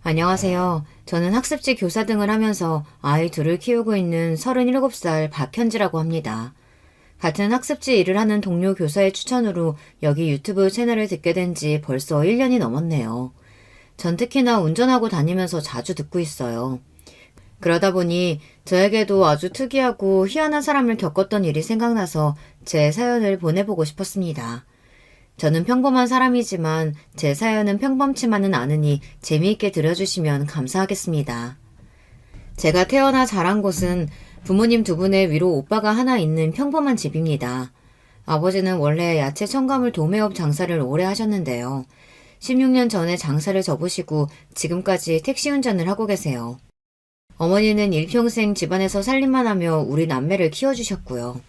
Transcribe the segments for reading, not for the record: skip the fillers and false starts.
안녕하세요. 저는 학습지 교사 등을 하면서 아이 둘을 키우고 있는 37살 박현지라고 합니다. 같은 학습지 일을 하는 동료 교사의 추천으로 여기 유튜브 채널을 듣게 된 지 벌써 1년이 넘었네요. 전 특히나 운전하고 다니면서 자주 듣고 있어요. 그러다 보니 저에게도 아주 특이하고 희한한 사람을 겪었던 일이 생각나서 제 사연을 보내보고 싶었습니다. 저는 평범한 사람이지만 제 사연은 평범치만은 않으니 재미있게 들어주시면 감사하겠습니다. 제가 태어나 자란 곳은 부모님 두 분의 위로 오빠가 하나 있는 평범한 집입니다. 아버지는 원래 야채 첨가물 도매업 장사를 오래 하셨는데요. 16년 전에 장사를 접으시고 지금까지 택시 운전을 하고 계세요. 어머니는 일평생 집안에서 살림만 하며 우리 남매를 키워주셨고요.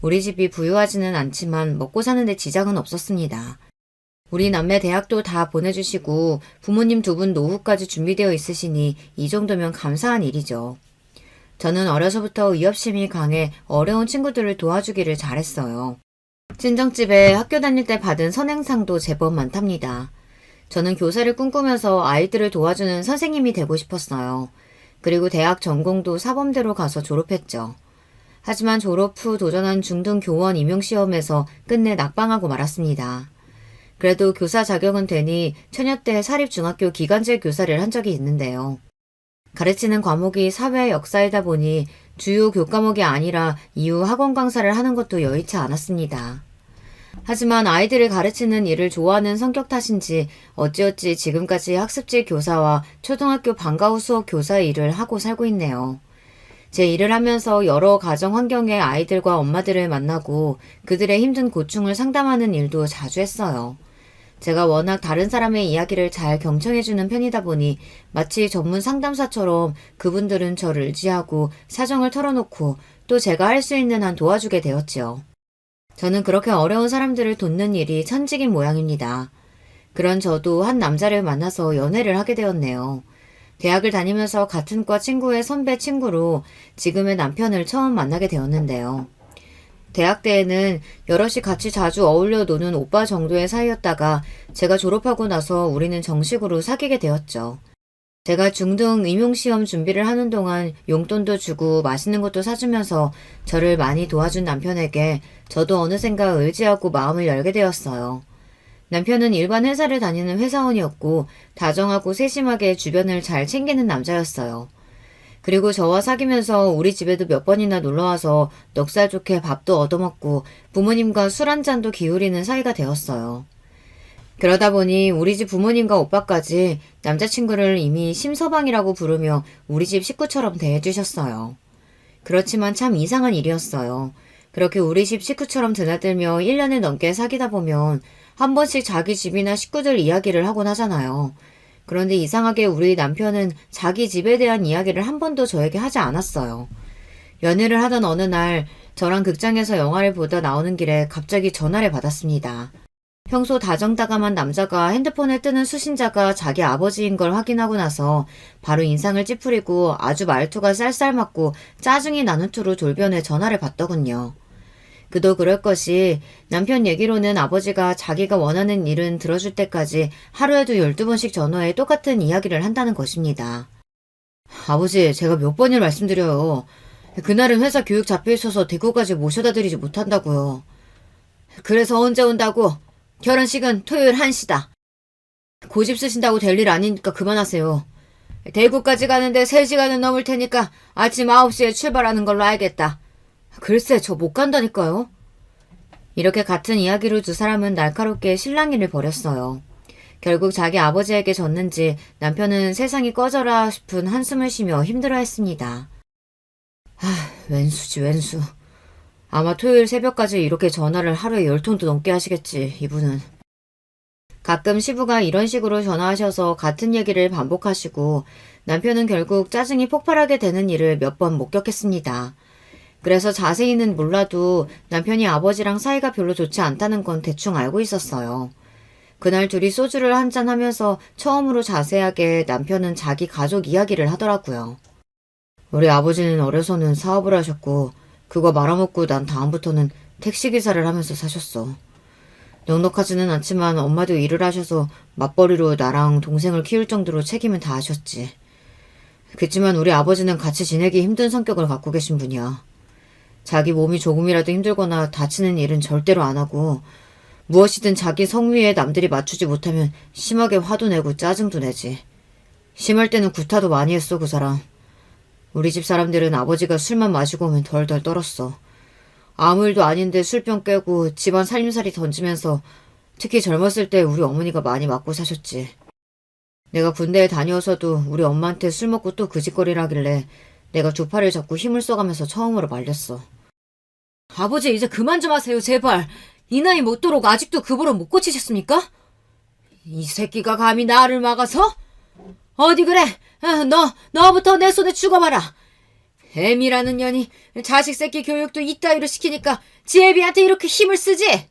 우리 집이 부유하지는 않지만 먹고 사는데 지장은 없었습니다. 우리 남매 대학도 다 보내주시고 부모님 두 분 노후까지 준비되어 있으시니 이 정도면 감사한 일이죠. 저는 어려서부터 의협심이 강해 어려운 친구들을 도와주기를 잘했어요. 친정집에 학교 다닐 때 받은 선행상도 제법 많답니다. 저는 교사를 꿈꾸면서 아이들을 도와주는 선생님이 되고 싶었어요. 그리고 대학 전공도 사범대로 가서 졸업했죠. 하지만 졸업 후 도전한 중등 교원 임용시험에서 끝내 낙방하고 말았습니다. 그래도 교사 자격은 되니 처녀 때 사립중학교 기간제 교사를 한 적이 있는데요. 가르치는 과목이 사회 역사이다 보니 주요 교과목이 아니라 이후 학원 강사를 하는 것도 여의치 않았습니다. 하지만 아이들을 가르치는 일을 좋아하는 성격 탓인지 어찌어찌 지금까지 학습지 교사와 초등학교 방과 후 수업 교사의 일을 하고 살고 있네요. 제 일을 하면서 여러 가정 환경의 아이들과 엄마들을 만나고 그들의 힘든 고충을 상담하는 일도 자주 했어요. 제가 워낙 다른 사람의 이야기를 잘 경청해주는 편이다 보니 마치 전문 상담사처럼 그분들은 저를 의지하고 사정을 털어놓고 또 제가 할 수 있는 한 도와주게 되었지요. 저는 그렇게 어려운 사람들을 돕는 일이 천직인 모양입니다. 그런 저도 한 남자를 만나서 연애를 하게 되었네요. 대학을 다니면서 같은 과 친구의 선배 친구로 지금의 남편을 처음 만나게 되었는데요. 대학 때에는 여럿이 같이 자주 어울려 노는 오빠 정도의 사이였다가 제가 졸업하고 나서 우리는 정식으로 사귀게 되었죠. 제가 중등 임용시험 준비를 하는 동안 용돈도 주고 맛있는 것도 사주면서 저를 많이 도와준 남편에게 저도 어느샌가 의지하고 마음을 열게 되었어요. 남편은 일반 회사를 다니는 회사원이었고 다정하고 세심하게 주변을 잘 챙기는 남자였어요. 그리고 저와 사귀면서 우리 집에도 몇 번이나 놀러와서 넉살 좋게 밥도 얻어먹고 부모님과 술 한잔도 기울이는 사이가 되었어요. 그러다 보니 우리 집 부모님과 오빠까지 남자친구를 이미 심서방이라고 부르며 우리 집 식구처럼 대해주셨어요. 그렇지만 참 이상한 일이었어요. 그렇게 우리 집 식구처럼 드나들며 1년을 넘게 사귀다 보면 한 번씩 자기 집이나 식구들 이야기를 하곤 하잖아요. 그런데 이상하게 우리 남편은 자기 집에 대한 이야기를 한 번도 저에게 하지 않았어요. 연애를 하던 어느 날 저랑 극장에서 영화를 보다 나오는 길에 갑자기 전화를 받았습니다. 평소 다정다감한 남자가 핸드폰에 뜨는 수신자가 자기 아버지인 걸 확인하고 나서 바로 인상을 찌푸리고 아주 말투가 쌀쌀맞고 짜증이 나는 투로 돌변해 전화를 받더군요. 그도 그럴 것이 남편 얘기로는 아버지가 자기가 원하는 일은 들어줄 때까지 하루에도 12번씩 전화해 똑같은 이야기를 한다는 것입니다. 아버지, 제가 몇 번을 말씀드려요. 그날은 회사 교육 잡혀 있어서 대구까지 모셔다 드리지 못한다고요. 그래서 언제 온다고? 결혼식은 토요일 1시다. 고집 쓰신다고 될 일 아니니까 그만하세요. 대구까지 가는데 3시간은 넘을 테니까 아침 9시에 출발하는 걸로 알겠다. 글쎄, 저 못 간다니까요. 이렇게 같은 이야기로 두 사람은 날카롭게 실랑이를 벌였어요. 결국 자기 아버지에게 졌는지 남편은 세상이 꺼져라 싶은 한숨을 쉬며 힘들어했습니다. 웬수지 웬수. 아마 토요일 새벽까지 이렇게 전화를 하루에 10통도 넘게 하시겠지, 이분은. 가끔 시부가 이런 식으로 전화하셔서 같은 얘기를 반복하시고 남편은 결국 짜증이 폭발하게 되는 일을 몇 번 목격했습니다. 그래서 자세히는 몰라도 남편이 아버지랑 사이가 별로 좋지 않다는 건 대충 알고 있었어요. 그날 둘이 소주를 한잔 하면서 처음으로 자세하게 남편은 자기 가족 이야기를 하더라고요. 우리 아버지는 어려서는 사업을 하셨고 그거 말아먹고 난 다음부터는 택시기사를 하면서 사셨어. 넉넉하지는 않지만 엄마도 일을 하셔서 맞벌이로 나랑 동생을 키울 정도로 책임은 다 하셨지. 그치만 우리 아버지는 같이 지내기 힘든 성격을 갖고 계신 분이야. 자기 몸이 조금이라도 힘들거나 다치는 일은 절대로 안 하고 무엇이든 자기 성위에 남들이 맞추지 못하면 심하게 화도 내고 짜증도 내지. 심할 때는 구타도 많이 했어, 그 사람. 우리 집 사람들은 아버지가 술만 마시고 오면 덜덜 떨었어. 아무 일도 아닌데 술병 깨고 집안 살림살이 던지면서 특히 젊었을 때 우리 어머니가 많이 맞고 사셨지. 내가 군대에 다녀서도 우리 엄마한테 술 먹고 또 그 짓거리를 하길래 내가 두 팔을 잡고 힘을 써가면서 처음으로 말렸어. 아버지 이제 그만 좀 하세요, 제발. 이 나이 먹도록 아직도 그 버릇 못 고치셨습니까? 이 새끼가 감히 나를 막아서? 어디 그래? 너부터 내 손에 죽어봐라. 애미라는 년이 자식 새끼 교육도 이따위로 시키니까 지 애비한테 이렇게 힘을 쓰지?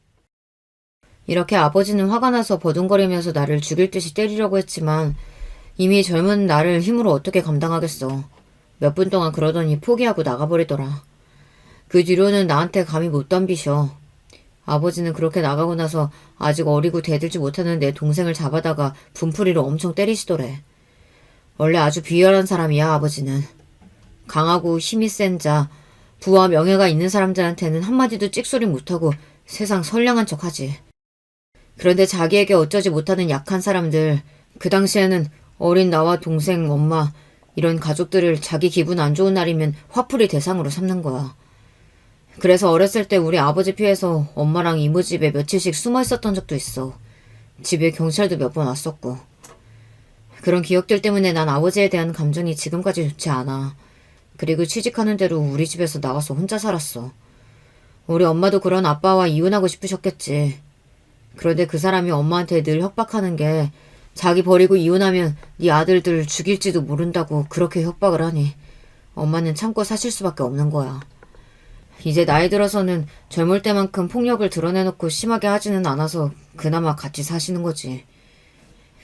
이렇게 아버지는 화가 나서 버둥거리면서 나를 죽일 듯이 때리려고 했지만 이미 젊은 나를 힘으로 어떻게 감당하겠어. 몇 분 동안 그러더니 포기하고 나가버리더라. 그 뒤로는 나한테 감히 못 덤비셔. 아버지는 그렇게 나가고 나서 아직 어리고 대들지 못하는 내 동생을 잡아다가 분풀이로 엄청 때리시더래. 원래 아주 비열한 사람이야, 아버지는. 강하고 힘이 센 자, 부와 명예가 있는 사람들한테는 한마디도 찍소리 못하고 세상 선량한 척하지. 그런데 자기에게 어쩌지 못하는 약한 사람들, 그 당시에는 어린 나와 동생, 엄마, 이런 가족들을 자기 기분 안 좋은 날이면 화풀이 대상으로 삼는 거야. 그래서 어렸을 때 우리 아버지 피해서 엄마랑 이모집에 며칠씩 숨어 있었던 적도 있어. 집에 경찰도 몇 번 왔었고. 그런 기억들 때문에 난 아버지에 대한 감정이 지금까지 좋지 않아. 그리고 취직하는 대로 우리 집에서 나와서 혼자 살았어. 우리 엄마도 그런 아빠와 이혼하고 싶으셨겠지. 그런데 그 사람이 엄마한테 늘 협박하는 게 자기 버리고 이혼하면 네 아들들 죽일지도 모른다고 그렇게 협박을 하니 엄마는 참고 사실 수밖에 없는 거야. 이제 나이 들어서는 젊을 때만큼 폭력을 드러내놓고 심하게 하지는 않아서 그나마 같이 사시는 거지.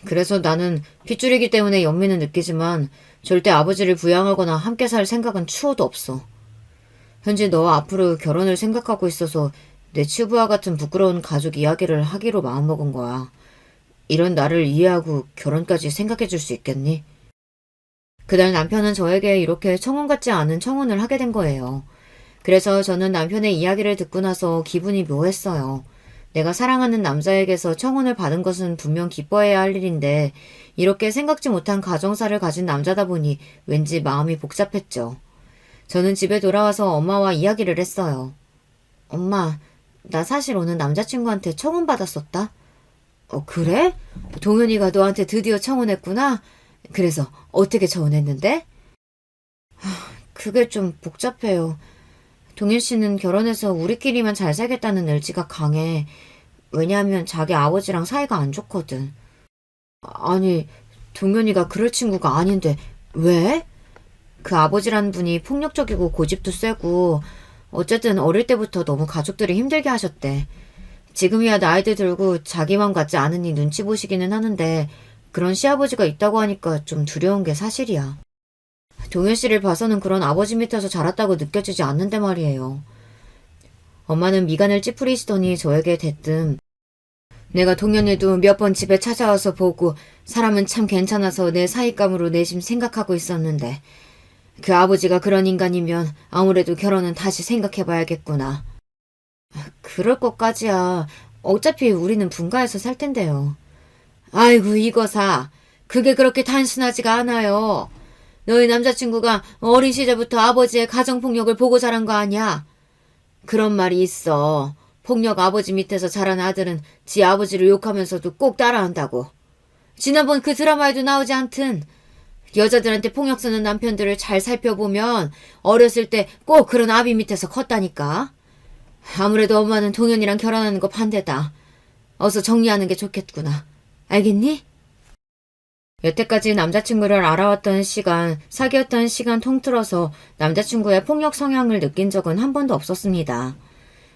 그래서 나는 핏줄이기 때문에 연민은 느끼지만 절대 아버지를 부양하거나 함께 살 생각은 추호도 없어. 현재 너와 앞으로 결혼을 생각하고 있어서 내 치부와 같은 부끄러운 가족 이야기를 하기로 마음먹은 거야. 이런 나를 이해하고 결혼까지 생각해 줄 수 있겠니? 그날 남편은 저에게 이렇게 청혼 같지 않은 청혼을 하게 된 거예요. 그래서 저는 남편의 이야기를 듣고 나서 기분이 묘했어요. 내가 사랑하는 남자에게서 청혼을 받은 것은 분명 기뻐해야 할 일인데 이렇게 생각지 못한 가정사를 가진 남자다 보니 왠지 마음이 복잡했죠. 저는 집에 돌아와서 엄마와 이야기를 했어요. 엄마, 나 사실 오늘 남자친구한테 청혼 받았었다. 그래? 동현이가 너한테 드디어 청혼했구나? 그래서 어떻게 청혼했는데? 그게 좀 복잡해요. 동일 씨는 결혼해서 우리끼리만 잘 살겠다는 의지가 강해. 왜냐하면 자기 아버지랑 사이가 안 좋거든. 아니, 동현이가 그럴 친구가 아닌데 왜? 그 아버지란 분이 폭력적이고 고집도 세고 어쨌든 어릴 때부터 너무 가족들이 힘들게 하셨대. 지금이야 나이도 들고 자기 맘 같지 않으니 눈치 보시기는 하는데 그런 시아버지가 있다고 하니까 좀 두려운 게 사실이야. 동현 씨를 봐서는 그런 아버지 밑에서 자랐다고 느껴지지 않는데 말이에요. 엄마는 미간을 찌푸리시더니 저에게 대뜸 내가 동현이도 몇 번 집에 찾아와서 보고 사람은 참 괜찮아서 내 사윗감으로 내심 생각하고 있었는데 그 아버지가 그런 인간이면 아무래도 결혼은 다시 생각해봐야겠구나. 그럴 것까지야. 어차피 우리는 분가해서 살 텐데요. 아이고 이거사. 그게 그렇게 단순하지가 않아요. 너희 남자친구가 어린 시절부터 아버지의 가정폭력을 보고 자란 거 아니야? 그런 말이 있어. 폭력 아버지 밑에서 자란 아들은 지 아버지를 욕하면서도 꼭 따라한다고. 지난번 그 드라마에도 나오지 않든 여자들한테 폭력 쓰는 남편들을 잘 살펴보면 어렸을 때 꼭 그런 아비 밑에서 컸다니까. 아무래도 엄마는 동현이랑 결혼하는 거 반대다. 어서 정리하는 게 좋겠구나. 알겠니? 여태까지 남자친구를 알아왔던 시간, 사귀었던 시간 통틀어서 남자친구의 폭력 성향을 느낀 적은 한 번도 없었습니다.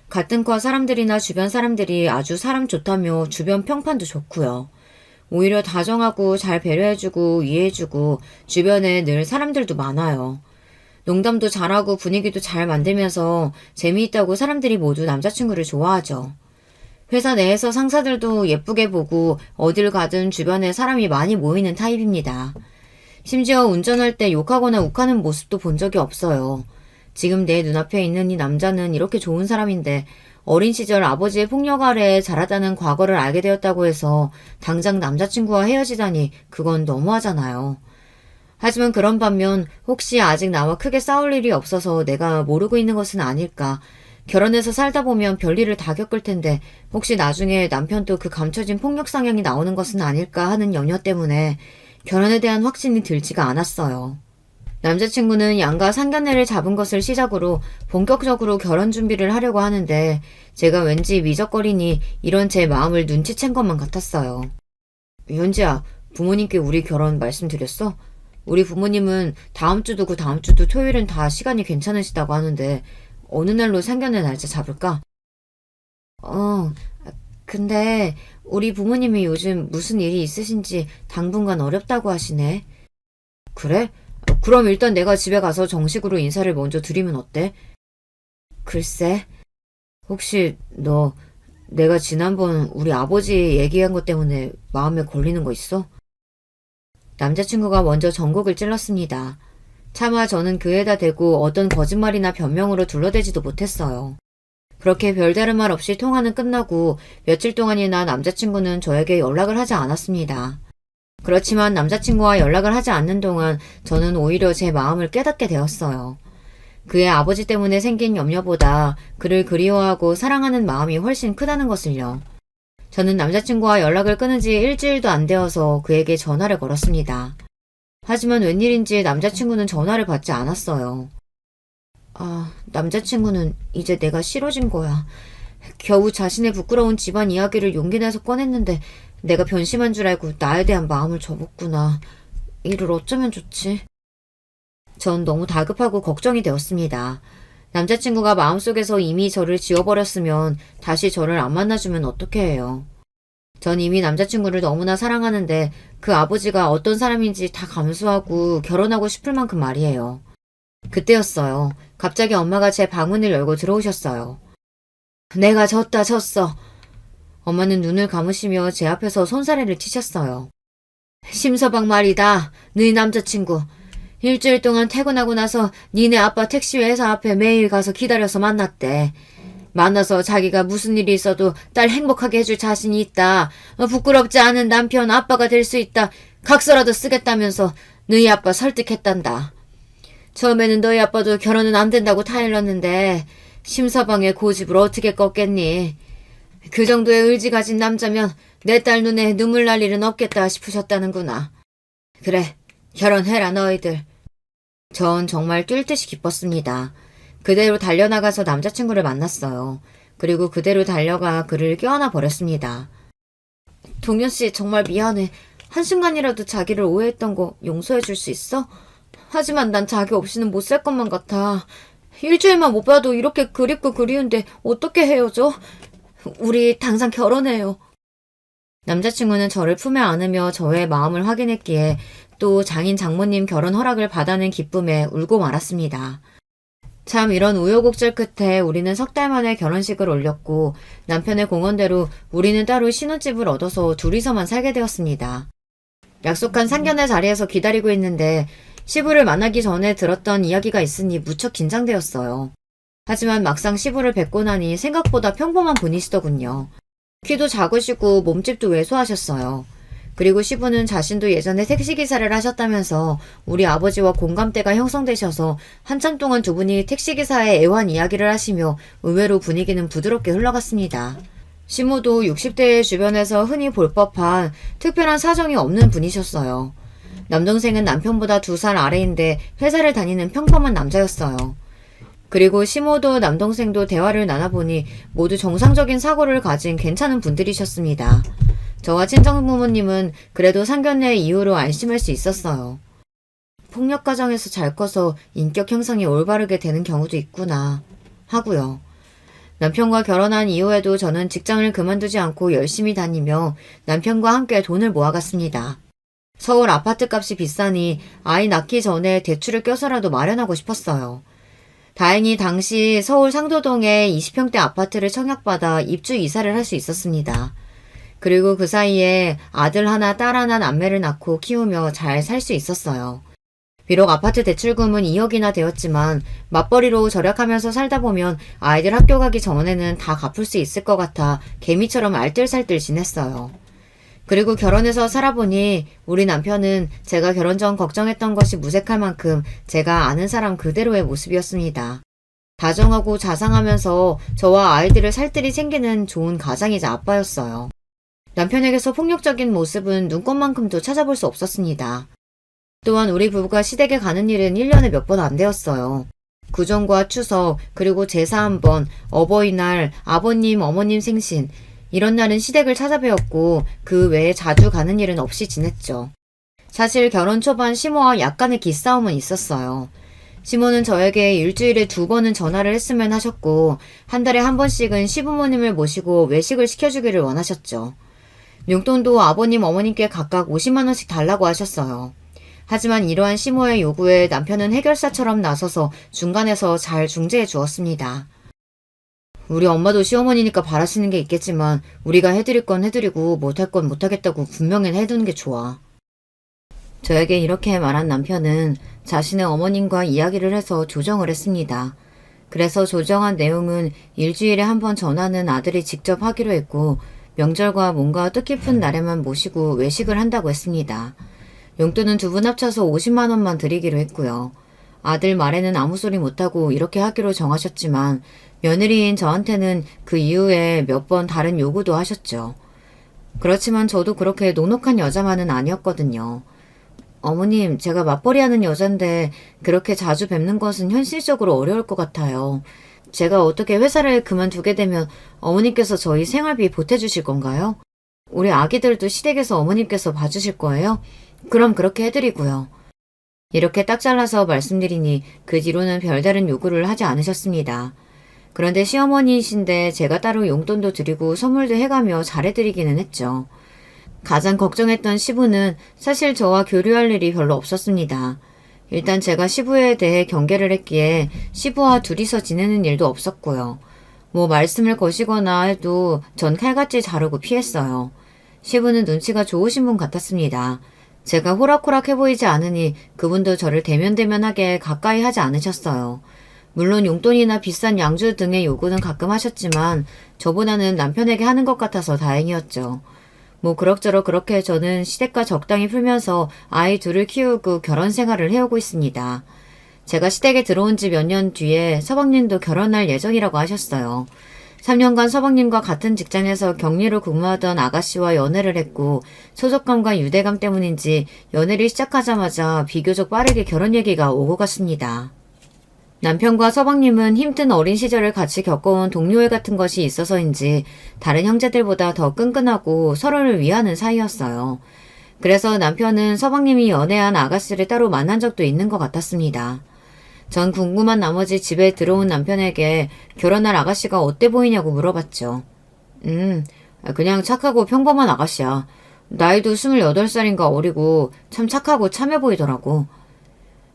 같은 과 사람들이나 주변 사람들이 아주 사람 좋다며 주변 평판도 좋고요. 오히려 다정하고 잘 배려해주고 이해해주고 주변에 늘 사람들도 많아요. 농담도 잘하고 분위기도 잘 만들면서 재미있다고 사람들이 모두 남자친구를 좋아하죠. 회사 내에서 상사들도 예쁘게 보고 어딜 가든 주변에 사람이 많이 모이는 타입입니다. 심지어 운전할 때 욕하거나 욱하는 모습도 본 적이 없어요. 지금 내 눈앞에 있는 이 남자는 이렇게 좋은 사람인데 어린 시절 아버지의 폭력 아래 자라다는 과거를 알게 되었다고 해서 당장 남자친구와 헤어지다니 그건 너무하잖아요. 하지만 그런 반면 혹시 아직 나와 크게 싸울 일이 없어서 내가 모르고 있는 것은 아닐까. 결혼해서 살다 보면 별일을 다 겪을 텐데 혹시 나중에 남편도 그 감춰진 폭력 성향이 나오는 것은 아닐까 하는 염려 때문에 결혼에 대한 확신이 들지가 않았어요. 남자친구는 양가 상견례를 잡은 것을 시작으로 본격적으로 결혼 준비를 하려고 하는데 제가 왠지 미적거리니 이런 제 마음을 눈치챈 것만 같았어요. 현지야, 부모님께 우리 결혼 말씀드렸어? 우리 부모님은 다음 주도 그 다음 주도 토요일은 다 시간이 괜찮으시다고 하는데 어느 날로 상견례 날짜 잡을까? 근데 우리 부모님이 요즘 무슨 일이 있으신지 당분간 어렵다고 하시네. 그래? 그럼 일단 내가 집에 가서 정식으로 인사를 먼저 드리면 어때? 글쎄, 혹시 너 내가 지난번 우리 아버지 얘기한 것 때문에 마음에 걸리는 거 있어? 남자친구가 먼저 전곡을 찔렀습니다. 차마 저는 그에다 대고 어떤 거짓말이나 변명으로 둘러대지도 못했어요. 그렇게 별다른 말 없이 통화는 끝나고 며칠 동안이나 남자친구는 저에게 연락을 하지 않았습니다. 그렇지만 남자친구와 연락을 하지 않는 동안 저는 오히려 제 마음을 깨닫게 되었어요. 그의 아버지 때문에 생긴 염려보다 그를 그리워하고 사랑하는 마음이 훨씬 크다는 것을요. 저는 남자친구와 연락을 끊은 지 일주일도 안 되어서 그에게 전화를 걸었습니다. 하지만 웬일인지 남자친구는 전화를 받지 않았어요. 남자친구는 이제 내가 싫어진 거야. 겨우 자신의 부끄러운 집안 이야기를 용기 내서 꺼냈는데 내가 변심한 줄 알고 나에 대한 마음을 접었구나. 이를 어쩌면 좋지? 전 너무 다급하고 걱정이 되었습니다. 남자친구가 마음속에서 이미 저를 지워버렸으면 다시 저를 안 만나주면 어떻게 해요? 전 이미 남자친구를 너무나 사랑하는데 그 아버지가 어떤 사람인지 다 감수하고 결혼하고 싶을 만큼 말이에요. 그때였어요. 갑자기 엄마가 제 방문을 열고 들어오셨어요. 내가 졌어. 엄마는 눈을 감으시며 제 앞에서 손사래를 치셨어요. 심서방 말이다. 너희 남자친구. 일주일 동안 퇴근하고 나서 니네 아빠 택시 회사 앞에 매일 가서 기다려서 만났대. 만나서 자기가 무슨 일이 있어도 딸 행복하게 해줄 자신이 있다. 부끄럽지 않은 남편 아빠가 될 수 있다. 각서라도 쓰겠다면서 너희 아빠 설득했단다. 처음에는 너희 아빠도 결혼은 안 된다고 타일렀는데 심서방의 고집을 어떻게 꺾겠니? 그 정도의 의지 가진 남자면 내 딸 눈에 눈물 날 일은 없겠다 싶으셨다는구나. 그래, 결혼해라 너희들. 전 정말 뛸 듯이 기뻤습니다. 그대로 달려나가서 남자친구를 만났어요. 그리고 그대로 달려가 그를 껴안아 버렸습니다. 동현씨 정말 미안해. 한순간이라도 자기를 오해했던 거 용서해 줄 수 있어? 하지만 난 자기 없이는 못 살 것만 같아. 일주일만 못 봐도 이렇게 그립고 그리운데 어떻게 헤어져? 우리 당장 결혼해요. 남자친구는 저를 품에 안으며 저의 마음을 확인했기에 또 장인 장모님 결혼 허락을 받아낸 기쁨에 울고 말았습니다. 참 이런 우여곡절 끝에 우리는 석 달 만에 결혼식을 올렸고 남편의 공언대로 우리는 따로 신혼집을 얻어서 둘이서만 살게 되었습니다. 약속한 상견례 자리에서 기다리고 있는데 시부를 만나기 전에 들었던 이야기가 있으니 무척 긴장되었어요. 하지만 막상 시부를 뵙고 나니 생각보다 평범한 분이시더군요. 키도 작으시고 몸집도 왜소하셨어요. 그리고 시부는 자신도 예전에 택시기사를 하셨다면서 우리 아버지와 공감대가 형성되셔서 한참 동안 두 분이 택시기사의 애환 이야기를 하시며 의외로 분위기는 부드럽게 흘러갔습니다. 시모도 60대의 주변에서 흔히 볼 법한 특별한 사정이 없는 분이셨어요. 남동생은 남편보다 2살 아래인데 회사를 다니는 평범한 남자였어요. 그리고 시모도 남동생도 대화를 나눠보니 모두 정상적인 사고를 가진 괜찮은 분들이셨습니다. 저와 친정부모님은 그래도 상견례 이후로 안심할 수 있었어요. 폭력 가정에서 잘 커서 인격 형성이 올바르게 되는 경우도 있구나 하고요. 남편과 결혼한 이후에도 저는 직장을 그만두지 않고 열심히 다니며 남편과 함께 돈을 모아갔습니다. 서울 아파트 값이 비싸니 아이 낳기 전에 대출을 껴서라도 마련하고 싶었어요. 다행히 당시 서울 상도동에 20평대 아파트를 청약받아 입주 이사를 할 수 있었습니다. 그리고 그 사이에 아들 하나, 딸 하나 남매를 낳고 키우며 잘 살 수 있었어요. 비록 아파트 대출금은 2억이나 되었지만 맞벌이로 절약하면서 살다 보면 아이들 학교 가기 전에는 다 갚을 수 있을 것 같아 개미처럼 알뜰살뜰 지냈어요. 그리고 결혼해서 살아보니 우리 남편은 제가 결혼 전 걱정했던 것이 무색할 만큼 제가 아는 사람 그대로의 모습이었습니다. 다정하고 자상하면서 저와 아이들을 살뜰히 챙기는 좋은 가장이자 아빠였어요. 남편에게서 폭력적인 모습은 눈꽃만큼도 찾아볼 수 없었습니다. 또한 우리 부부가 시댁에 가는 일은 1년에 몇 번 안 되었어요. 구정과 추석, 그리고 제사 한 번, 어버이날, 아버님, 어머님 생신, 이런 날은 시댁을 찾아뵈었고 그 외에 자주 가는 일은 없이 지냈죠. 사실 결혼 초반 시모와 약간의 기싸움은 있었어요. 시모는 저에게 일주일에 2번은 전화를 했으면 하셨고 한 달에 한 번씩은 시부모님을 모시고 외식을 시켜주기를 원하셨죠. 용돈도 아버님, 어머님께 각각 50만 원씩 달라고 하셨어요. 하지만 이러한 시모의 요구에 남편은 해결사처럼 나서서 중간에서 잘 중재해 주었습니다. 우리 엄마도 시어머니니까 바라시는 게 있겠지만 우리가 해드릴 건 해드리고 못할 건 못하겠다고 분명히 해두는 게 좋아. 저에게 이렇게 말한 남편은 자신의 어머님과 이야기를 해서 조정을 했습니다. 그래서 조정한 내용은 일주일에 한 번 전화는 아들이 직접 하기로 했고 명절과 뭔가 뜻깊은 날에만 모시고 외식을 한다고 했습니다. 용돈은 두 분 합쳐서 50만 원만 드리기로 했고요. 아들 말에는 아무 소리 못하고 이렇게 하기로 정하셨지만 며느리인 저한테는 그 이후에 몇 번 다른 요구도 하셨죠. 그렇지만 저도 그렇게 녹록한 여자만은 아니었거든요. 어머님, 제가 맞벌이하는 여잔데 그렇게 자주 뵙는 것은 현실적으로 어려울 것 같아요. 제가 어떻게 회사를 그만두게 되면 어머님께서 저희 생활비 보태주실 건가요? 우리 아기들도 시댁에서 어머님께서 봐주실 거예요? 그럼 그렇게 해드리고요. 이렇게 딱 잘라서 말씀드리니 그 뒤로는 별다른 요구를 하지 않으셨습니다. 그런데 시어머니이신데 제가 따로 용돈도 드리고 선물도 해가며 잘해드리기는 했죠. 가장 걱정했던 시부는 사실 저와 교류할 일이 별로 없었습니다. 일단 제가 시부에 대해 경계를 했기에 시부와 둘이서 지내는 일도 없었고요. 뭐 말씀을 거시거나 해도 전 칼같이 자르고 피했어요. 시부는 눈치가 좋으신 분 같았습니다. 제가 호락호락해 보이지 않으니 그분도 저를 대면대면하게 가까이 하지 않으셨어요. 물론 용돈이나 비싼 양주 등의 요구는 가끔 하셨지만 저보다는 남편에게 하는 것 같아서 다행이었죠. 뭐 그럭저럭 그렇게 저는 시댁과 적당히 풀면서 아이 둘을 키우고 결혼 생활을 해오고 있습니다. 제가 시댁에 들어온 지 몇 년 뒤에 서방님도 결혼할 예정이라고 하셨어요. 3년간 서방님과 같은 직장에서 격리로 근무하던 아가씨와 연애를 했고 소속감과 유대감 때문인지 연애를 시작하자마자 비교적 빠르게 결혼 얘기가 오고 갔습니다. 남편과 서방님은 힘든 어린 시절을 같이 겪어온 동료애 같은 것이 있어서인지 다른 형제들보다 더 끈끈하고 서로를 위하는 사이였어요. 그래서 남편은 서방님이 연애한 아가씨를 따로 만난 적도 있는 것 같았습니다. 전 궁금한 나머지 집에 들어온 남편에게 결혼할 아가씨가 어때 보이냐고 물어봤죠. 그냥 착하고 평범한 아가씨야. 나이도 28살인가 어리고 참 착하고 참해 보이더라고.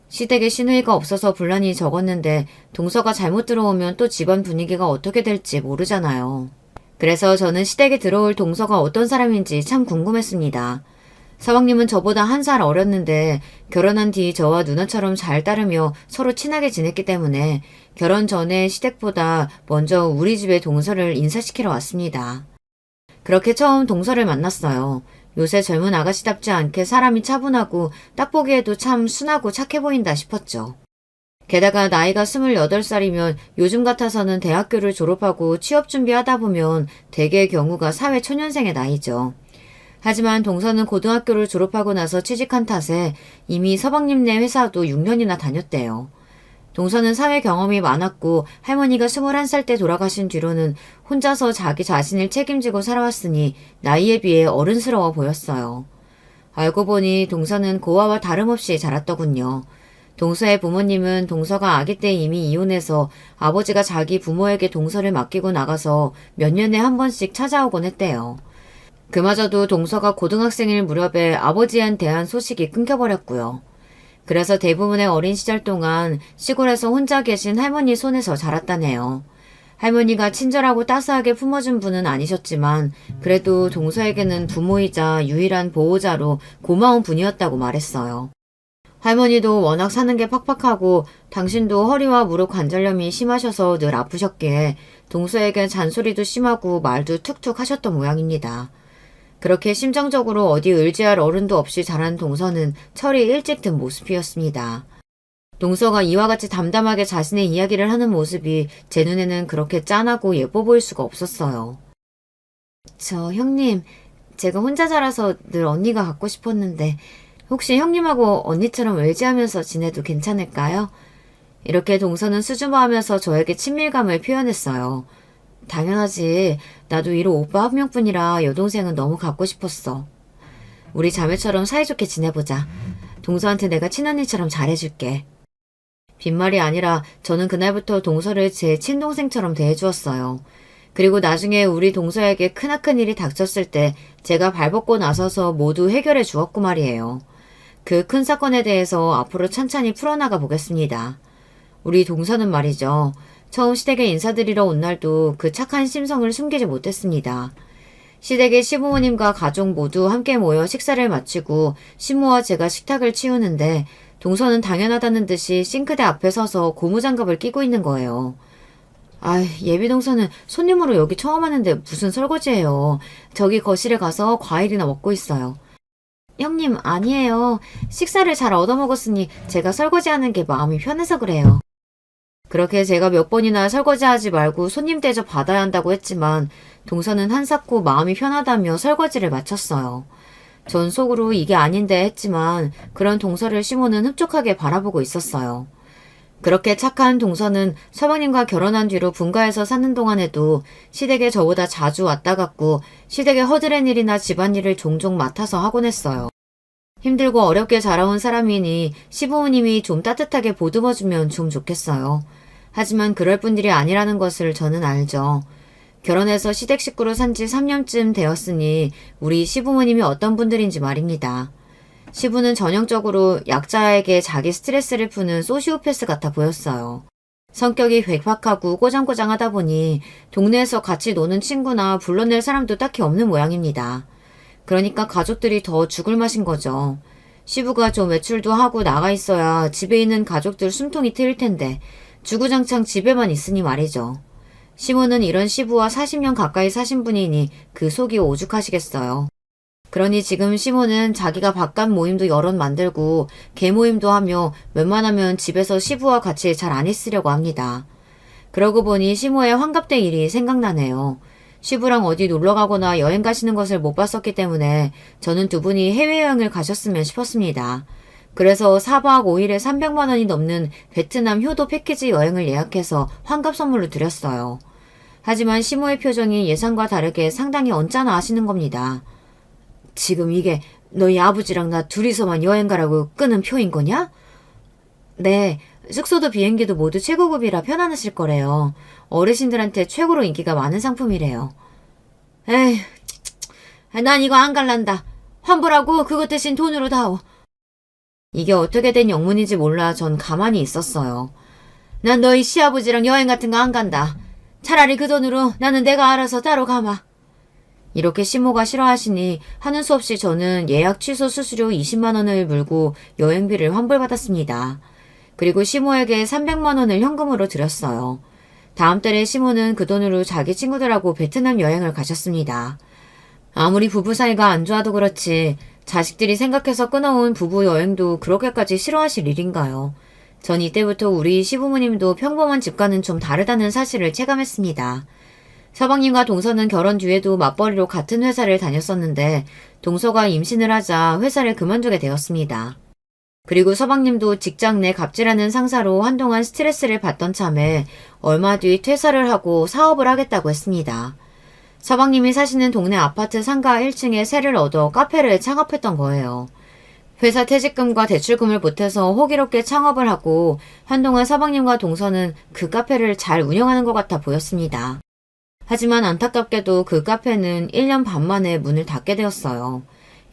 시댁에 시누이가 없어서 분란이 적었는데 동서가 잘못 들어오면 또 집안 분위기가 어떻게 될지 모르잖아요. 그래서 저는 시댁에 들어올 동서가 어떤 사람인지 참 궁금했습니다. 서방님은 저보다 1살 어렸는데 결혼한 뒤 저와 누나처럼 잘 따르며 서로 친하게 지냈기 때문에 결혼 전에 시댁보다 먼저 우리 집에 동서를 인사시키러 왔습니다. 그렇게 처음 동서를 만났어요. 요새 젊은 아가씨답지 않게 사람이 차분하고 딱 보기에도 참 순하고 착해 보인다 싶었죠. 게다가 나이가 28살이면 요즘 같아서는 대학교를 졸업하고 취업 준비하다 보면 대개의 경우가 사회 초년생의 나이죠. 하지만 동서는 고등학교를 졸업하고 나서 취직한 탓에 이미 서방님네 회사도 6년이나 다녔대요. 동서는 사회 경험이 많았고 할머니가 21살 때 돌아가신 뒤로는 혼자서 자기 자신을 책임지고 살아왔으니 나이에 비해 어른스러워 보였어요. 알고 보니 동서는 고아와 다름없이 자랐더군요. 동서의 부모님은 동서가 아기 때 이미 이혼해서 아버지가 자기 부모에게 동서를 맡기고 나가서 몇 년에 한 번씩 찾아오곤 했대요. 그마저도 동서가 고등학생일 무렵에 아버지에 대한 소식이 끊겨버렸고요. 그래서 대부분의 어린 시절 동안 시골에서 혼자 계신 할머니 손에서 자랐다네요. 할머니가 친절하고 따스하게 품어준 분은 아니셨지만 그래도 동서에게는 부모이자 유일한 보호자로 고마운 분이었다고 말했어요. 할머니도 워낙 사는 게 팍팍하고 당신도 허리와 무릎 관절염이 심하셔서 늘 아프셨기에 동서에게 잔소리도 심하고 말도 툭툭 하셨던 모양입니다. 그렇게 심정적으로 어디 의지할 어른도 없이 자란 동서는 철이 일찍 든 모습이었습니다. 동서가 이와 같이 담담하게 자신의 이야기를 하는 모습이 제 눈에는 그렇게 짠하고 예뻐 보일 수가 없었어요. 저 형님, 제가 혼자 자라서 늘 언니가 갖고 싶었는데 혹시 형님하고 언니처럼 의지하면서 지내도 괜찮을까요? 이렇게 동서는 수줍어하면서 저에게 친밀감을 표현했어요. 당연하지. 나도 이로 오빠 한 명뿐이라 여동생은 너무 갖고 싶었어. 우리 자매처럼 사이좋게 지내보자. 동서한테 내가 친언니처럼 잘해줄게. 빈말이 아니라 저는 그날부터 동서를 제 친동생처럼 대해주었어요. 그리고 나중에 우리 동서에게 크나큰 일이 닥쳤을 때 제가 발벗고 나서서 모두 해결해 주었고 말이에요. 그 큰 사건에 대해서 앞으로 찬찬히 풀어나가 보겠습니다. 우리 동서는 말이죠. 처음 시댁에 인사드리러 온 날도 그 착한 심성을 숨기지 못했습니다. 시댁의 시부모님과 가족 모두 함께 모여 식사를 마치고 시모와 제가 식탁을 치우는데 동서는 당연하다는 듯이 싱크대 앞에 서서 고무장갑을 끼고 있는 거예요. 예비 동서는 손님으로 여기 처음 왔는데 무슨 설거지예요. 저기 거실에 가서 과일이나 먹고 있어요. 형님, 아니에요. 식사를 잘 얻어먹었으니 제가 설거지하는 게 마음이 편해서 그래요. 그렇게 제가 몇 번이나 설거지하지 말고 손님 대접 받아야 한다고 했지만 동서는 한사코 마음이 편하다며 설거지를 마쳤어요. 전 속으로 이게 아닌데 했지만 그런 동서를 시모는 흡족하게 바라보고 있었어요. 그렇게 착한 동서는 서방님과 결혼한 뒤로 분가해서 사는 동안에도 시댁에 저보다 자주 왔다 갔고 시댁에 허드렛 일이나 집안일을 종종 맡아서 하곤 했어요. 힘들고 어렵게 자라온 사람이니 시부모님이 좀 따뜻하게 보듬어주면 좀 좋겠어요. 하지만 그럴 분들이 아니라는 것을 저는 알죠. 결혼해서 시댁 식구로 산 지 3년쯤 되었으니 우리 시부모님이 어떤 분들인지 말입니다. 시부는 전형적으로 약자에게 자기 스트레스를 푸는 소시오패스 같아 보였어요. 성격이 괴팍하고 꼬장꼬장하다 보니 동네에서 같이 노는 친구나 불러낼 사람도 딱히 없는 모양입니다. 그러니까 가족들이 더 죽을 맛인 거죠. 시부가 좀 외출도 하고 나가 있어야 집에 있는 가족들 숨통이 트일 텐데 주구장창 집에만 있으니 말이죠. 시모는 이런 시부와 40년 가까이 사신 분이니 그 속이 오죽하시겠어요. 그러니 지금 시모는 자기가 바깥 모임도 여럿 만들고 개 모임도 하며 웬만하면 집에서 시부와 같이 잘 안 있으려고 합니다. 그러고 보니 시모의 환갑대 일이 생각나네요. 시부랑 어디 놀러 가거나 여행 가시는 것을 못 봤었기 때문에 저는 두 분이 해외여행을 가셨으면 싶었습니다. 그래서 4박 5일에 300만 원이 넘는 베트남 효도 패키지 여행을 예약해서 환갑 선물로 드렸어요. 하지만 시모의 표정이 예상과 다르게 상당히 언짢아 하시는 겁니다. 지금 이게 너희 아버지랑 나 둘이서만 여행 가라고 끄는 표인 거냐? 네, 숙소도 비행기도 모두 최고급이라 편안하실 거래요. 어르신들한테 최고로 인기가 많은 상품이래요. 에휴, 난 이거 안 갈란다. 환불하고 그것 대신 돈으로 다오. 이게 어떻게 된 영문인지 몰라 전 가만히 있었어요. 난 너희 시아버지랑 여행 같은 거 안 간다. 차라리 그 돈으로 나는 내가 알아서 따로 가마. 이렇게 시모가 싫어하시니 하는 수 없이 저는 예약 취소 수수료 20만 원을 물고 여행비를 환불받았습니다. 그리고 시모에게 300만 원을 현금으로 드렸어요. 다음 달에 시모는 그 돈으로 자기 친구들하고 베트남 여행을 가셨습니다. 아무리 부부 사이가 안 좋아도 그렇지 자식들이 생각해서 끊어온 부부 여행도 그렇게까지 싫어하실 일인가요? 전 이때부터 우리 시부모님도 평범한 집과는 좀 다르다는 사실을 체감했습니다. 서방님과 동서는 결혼 뒤에도 맞벌이로 같은 회사를 다녔었는데 동서가 임신을 하자 회사를 그만두게 되었습니다. 그리고 서방님도 직장 내 갑질하는 상사로 한동안 스트레스를 받던 참에 얼마 뒤 퇴사를 하고 사업을 하겠다고 했습니다. 서방님이 사시는 동네 아파트 상가 1층에 세를 얻어 카페를 창업했던 거예요. 회사 퇴직금과 대출금을 보태서 호기롭게 창업을 하고 한동안 서방님과 동서는 그 카페를 잘 운영하는 것 같아 보였습니다. 하지만 안타깝게도 그 카페는 1년 반 만에 문을 닫게 되었어요.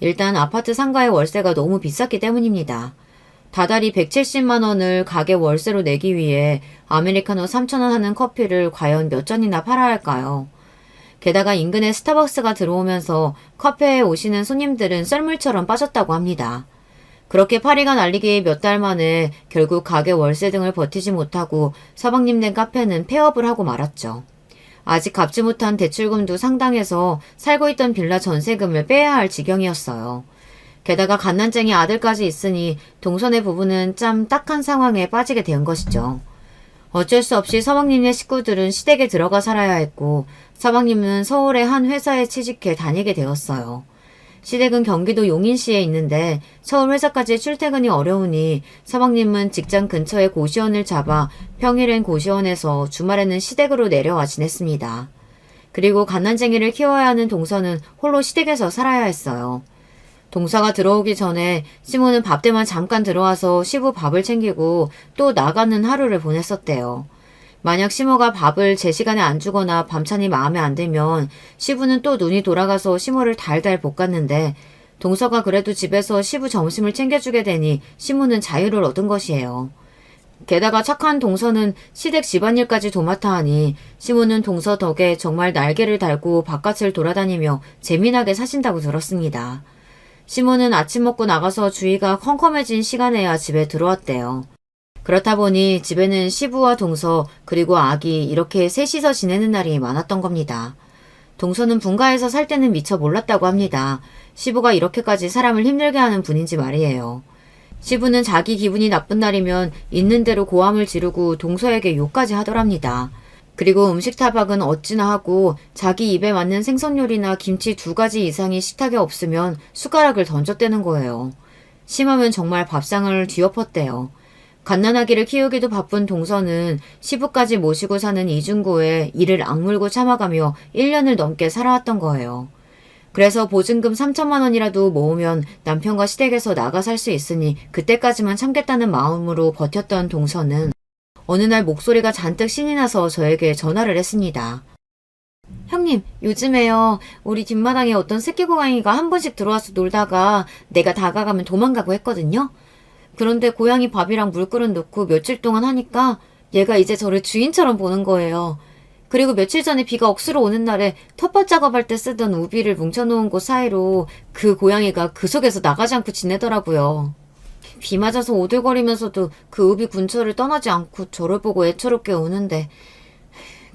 일단 아파트 상가의 월세가 너무 비쌌기 때문입니다. 다달이 170만 원을 가게 월세로 내기 위해 아메리카노 3,000원 하는 커피를 과연 몇 잔이나 팔아야 할까요? 게다가 인근에 스타벅스가 들어오면서 카페에 오시는 손님들은 썰물처럼 빠졌다고 합니다. 그렇게 파리가 날리기 몇 달 만에 결국 가게 월세 등을 버티지 못하고 서방님 된 카페는 폐업을 하고 말았죠. 아직 갚지 못한 대출금도 상당해서 살고 있던 빌라 전세금을 빼야 할 지경이었어요. 게다가 갓난쟁이 아들까지 있으니 동선의 부부는 참 딱한 상황에 빠지게 된 것이죠. 어쩔 수 없이 서방님네 식구들은 시댁에 들어가 살아야 했고 서방님은 서울의 한 회사에 취직해 다니게 되었어요. 시댁은 경기도 용인시에 있는데 서울 회사까지 출퇴근이 어려우니 서방님은 직장 근처에 고시원을 잡아 평일엔 고시원에서 주말에는 시댁으로 내려와 지냈습니다. 그리고 갓난쟁이를 키워야 하는 동서는 홀로 시댁에서 살아야 했어요. 동서가 들어오기 전에 시모는 밥 때만 잠깐 들어와서 시부 밥을 챙기고 또 나가는 하루를 보냈었대요. 만약 시모가 밥을 제 시간에 안 주거나 밤찬이 마음에 안 들면 시부는 또 눈이 돌아가서 시모를 달달 볶았는데 동서가 그래도 집에서 시부 점심을 챙겨주게 되니 시모는 자유를 얻은 것이에요. 게다가 착한 동서는 시댁 집안일까지 도맡아 하니 시모는 동서 덕에 정말 날개를 달고 바깥을 돌아다니며 재미나게 사신다고 들었습니다. 시모는 아침 먹고 나가서 주위가 컴컴해진 시간에야 집에 들어왔대요. 그렇다 보니 집에는 시부와 동서 그리고 아기 이렇게 셋이서 지내는 날이 많았던 겁니다. 동서는 분가에서 살 때는 미처 몰랐다고 합니다. 시부가 이렇게까지 사람을 힘들게 하는 분인지 말이에요. 시부는 자기 기분이 나쁜 날이면 있는 대로 고함을 지르고 동서에게 욕까지 하더랍니다. 그리고 음식 타박은 어찌나 하고 자기 입에 맞는 생선 요리나 김치 2가지 이상이 식탁에 없으면 숟가락을 던졌대는 거예요. 심하면 정말 밥상을 뒤엎었대요. 갓난아기를 키우기도 바쁜 동서는 시부까지 모시고 사는 이중고에 이를 악물고 참아가며 1년을 넘게 살아왔던 거예요. 그래서 보증금 3천만 원이라도 모으면 남편과 시댁에서 나가 살 수 있으니 그때까지만 참겠다는 마음으로 버텼던 동서는 어느 날 목소리가 잔뜩 신이 나서 저에게 전화를 했습니다. 형님, 요즘에요. 우리 뒷마당에 어떤 새끼 고양이가 한 번씩 들어와서 놀다가 내가 다가가면 도망가고 했거든요. 그런데 고양이 밥이랑 물그릇 넣고 며칠 동안 하니까 얘가 이제 저를 주인처럼 보는 거예요. 그리고 며칠 전에 비가 억수로 오는 날에 텃밭 작업할 때 쓰던 우비를 뭉쳐놓은 곳 사이로 그 고양이가 그 속에서 나가지 않고 지내더라고요. 비 맞아서 오들거리면서도 그 우비 근처를 떠나지 않고 저를 보고 애처롭게 우는데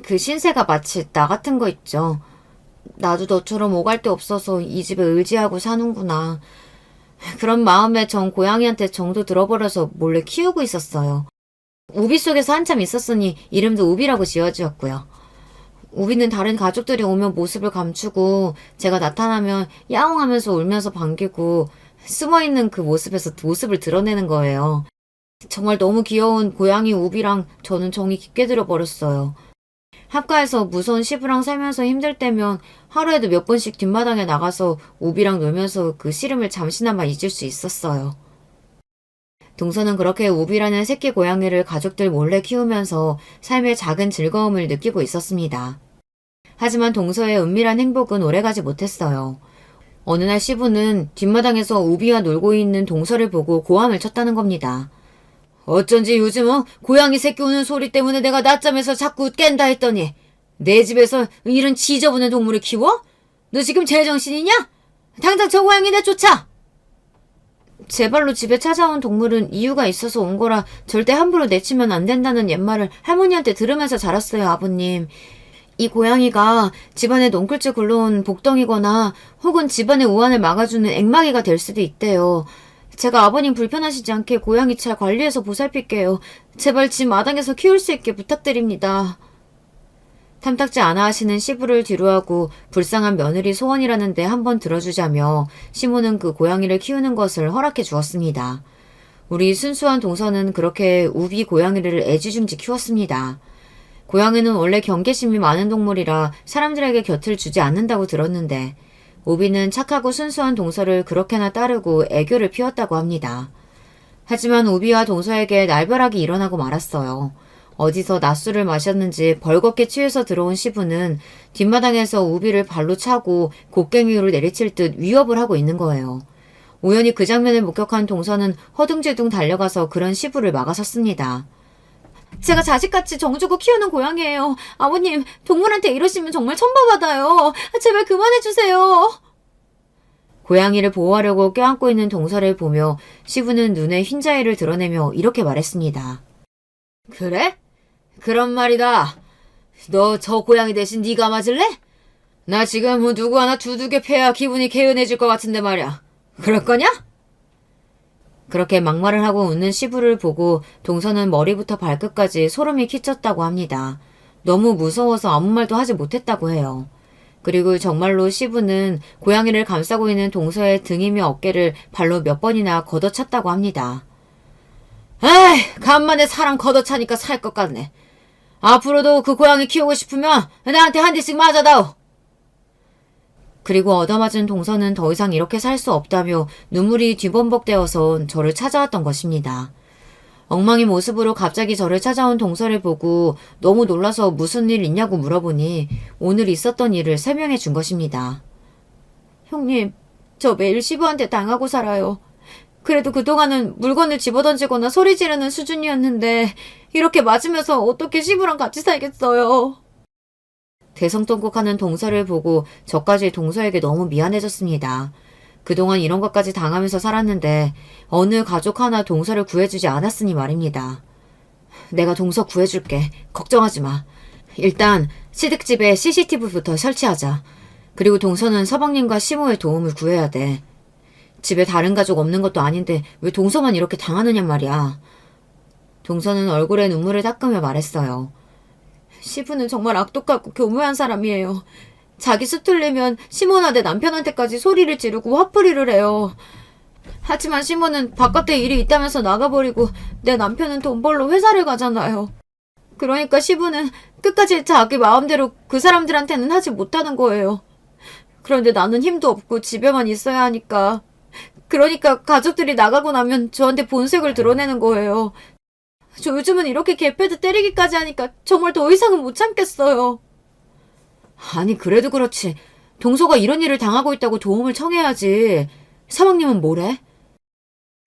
그 신세가 마치 나 같은 거 있죠. 나도 너처럼 오갈 데 없어서 이 집에 의지하고 사는구나. 그런 마음에 전 고양이한테 정도 들어버려서 몰래 키우고 있었어요. 우비 속에서 한참 있었으니 이름도 우비라고 지어주었고요. 우비는 다른 가족들이 오면 모습을 감추고 제가 나타나면 야옹하면서 울면서 반기고 숨어있는 그 모습에서 모습을 드러내는 거예요. 정말 너무 귀여운 고양이 우비랑 저는 정이 깊게 들어버렸어요. 합가에서 무서운 시부랑 살면서 힘들 때면 하루에도 몇 번씩 뒷마당에 나가서 우비랑 놀면서 그 시름을 잠시나마 잊을 수 있었어요. 동서는 그렇게 우비라는 새끼 고양이를 가족들 몰래 키우면서 삶의 작은 즐거움을 느끼고 있었습니다. 하지만 동서의 은밀한 행복은 오래가지 못했어요. 어느 날 시부는 뒷마당에서 우비와 놀고 있는 동서를 보고 고함을 쳤다는 겁니다. 어쩐지 요즘은 고양이 새끼 우는 소리 때문에 내가 낮잠에서 자꾸 깬다 했더니 내 집에서 이런 지저분한 동물을 키워? 너 지금 제정신이냐? 당장 저 고양이 내쫓아! 제 발로 집에 찾아온 동물은 이유가 있어서 온 거라 절대 함부로 내치면 안 된다는 옛말을 할머니한테 들으면서 자랐어요, 아버님. 이 고양이가 집안에 넝쿨째 굴러온 복덩이거나 혹은 집안의 우환을 막아주는 앵마기가 될 수도 있대요. 제가 아버님 불편하시지 않게 고양이 잘 관리해서 보살필게요. 제발 집 마당에서 키울 수 있게 부탁드립니다. 탐탁지 않아 하시는 시부를 뒤로하고 불쌍한 며느리 소원이라는데 한번 들어주자며 시모는 그 고양이를 키우는 것을 허락해 주었습니다. 우리 순수한 동서는 그렇게 우비 고양이를 애지중지 키웠습니다. 고양이는 원래 경계심이 많은 동물이라 사람들에게 곁을 주지 않는다고 들었는데 우비는 착하고 순수한 동서를 그렇게나 따르고 애교를 피웠다고 합니다. 하지만 우비와 동서에게 날벼락이 일어나고 말았어요. 어디서 낮술을 마셨는지 벌겋게 취해서 들어온 시부는 뒷마당에서 우비를 발로 차고 곡괭이로 내리칠 듯 위협을 하고 있는 거예요. 우연히 그 장면을 목격한 동서는 허둥지둥 달려가서 그런 시부를 막아섰습니다. 제가 자식같이 정주고 키우는 고양이에요. 아버님, 동물한테 이러시면 정말 천벌받아요. 제발 그만해주세요. 고양이를 보호하려고 껴안고 있는 동서를 보며 시부는 눈에 흰자위를 드러내며 이렇게 말했습니다. 그래? 그런 말이다. 너 저 고양이 대신 네가 맞을래? 나 지금 누구 하나 두둑에 패야 기분이 개운해질 것 같은데 말이야. 그럴 거냐? 그렇게 막말을 하고 웃는 시부를 보고 동서는 머리부터 발끝까지 소름이 끼쳤다고 합니다. 너무 무서워서 아무 말도 하지 못했다고 해요. 그리고 정말로 시부는 고양이를 감싸고 있는 동서의 등이며 어깨를 발로 몇 번이나 걷어찼다고 합니다. 에이, 간만에 사람 걷어차니까 살 것 같네. 앞으로도 그 고양이 키우고 싶으면 나한테 한 대씩 맞아다오. 그리고 얻어맞은 동서는 더 이상 이렇게 살 수 없다며 눈물이 뒤범벅되어서 저를 찾아왔던 것입니다. 엉망인 모습으로 갑자기 저를 찾아온 동서를 보고 너무 놀라서 무슨 일 있냐고 물어보니 오늘 있었던 일을 설명해 준 것입니다. 형님, 저 매일 시부한테 당하고 살아요. 그래도 그동안은 물건을 집어던지거나 소리 지르는 수준이었는데 이렇게 맞으면서 어떻게 시부랑 같이 살겠어요. 대성통곡하는 동서를 보고 저까지 동서에게 너무 미안해졌습니다. 그동안 이런 것까지 당하면서 살았는데 어느 가족 하나 동서를 구해주지 않았으니 말입니다. 내가 동서 구해줄게. 걱정하지 마. 일단 시댁집에 CCTV부터 설치하자. 그리고 동서는 서방님과 시모의 도움을 구해야 돼. 집에 다른 가족 없는 것도 아닌데 왜 동서만 이렇게 당하느냐 말이야. 동서는 얼굴에 눈물을 닦으며 말했어요. 시부는 정말 악독하고 교묘한 사람이에요. 자기 수틀리면 시모나 내 남편한테까지 소리를 지르고 화풀이를 해요. 하지만 시모는 바깥에 일이 있다면서 나가버리고 내 남편은 돈 벌러 회사를 가잖아요. 그러니까 시부는 끝까지 자기 마음대로 그 사람들한테는 하지 못하는 거예요. 그런데 나는 힘도 없고 집에만 있어야 하니까. 그러니까 가족들이 나가고 나면 저한테 본색을 드러내는 거예요. 저 요즘은 이렇게 개패드 때리기까지 하니까 정말 더 이상은 못 참겠어요. 아니 그래도 그렇지. 동서가 이런 일을 당하고 있다고 도움을 청해야지. 사방님은 뭐래?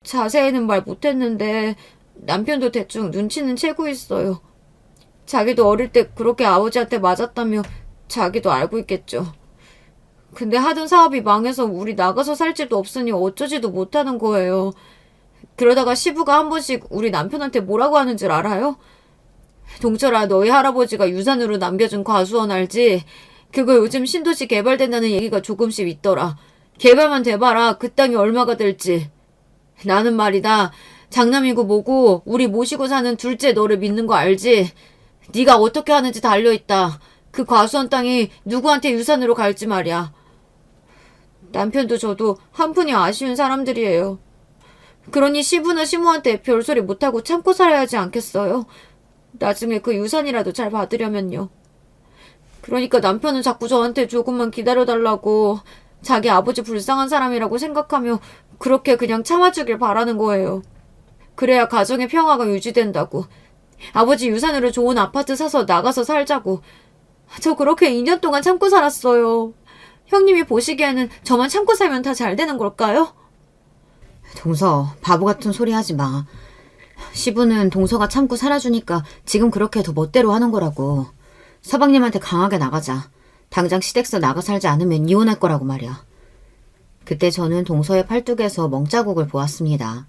자세히는 말 못했는데 남편도 대충 눈치는 채고 있어요. 자기도 어릴 때 그렇게 아버지한테 맞았다며 자기도 알고 있겠죠. 근데 하던 사업이 망해서 우리 나가서 살 집도 없으니 어쩌지도 못하는 거예요. 그러다가 시부가 한 번씩 우리 남편한테 뭐라고 하는 줄 알아요? 동철아, 너희 할아버지가 유산으로 남겨준 과수원 알지? 그거 요즘 신도시 개발된다는 얘기가 조금씩 있더라. 개발만 돼봐라. 그 땅이 얼마가 될지. 나는 말이다. 장남이고 뭐고 우리 모시고 사는 둘째 너를 믿는 거 알지? 네가 어떻게 하는지 달려있다. 그 과수원 땅이 누구한테 유산으로 갈지 말이야. 남편도 저도 한푼이 아쉬운 사람들이에요. 그러니 시부나 시모한테 별소리 못하고 참고 살아야 하지 않겠어요? 나중에 그 유산이라도 잘 받으려면요. 그러니까 남편은 자꾸 저한테 조금만 기다려달라고 자기 아버지 불쌍한 사람이라고 생각하며 그렇게 그냥 참아주길 바라는 거예요. 그래야 가정의 평화가 유지된다고. 아버지 유산으로 좋은 아파트 사서 나가서 살자고. 저 그렇게 2년 동안 참고 살았어요. 형님이 보시기에는 저만 참고 살면 다 잘 되는 걸까요? 동서, 바보 같은 소리 하지 마. 시부는 동서가 참고 살아주니까 지금 그렇게 더 멋대로 하는 거라고. 서방님한테 강하게 나가자. 당장 시댁서 나가 살지 않으면 이혼할 거라고 말이야. 그때 저는 동서의 팔뚝에서 멍자국을 보았습니다.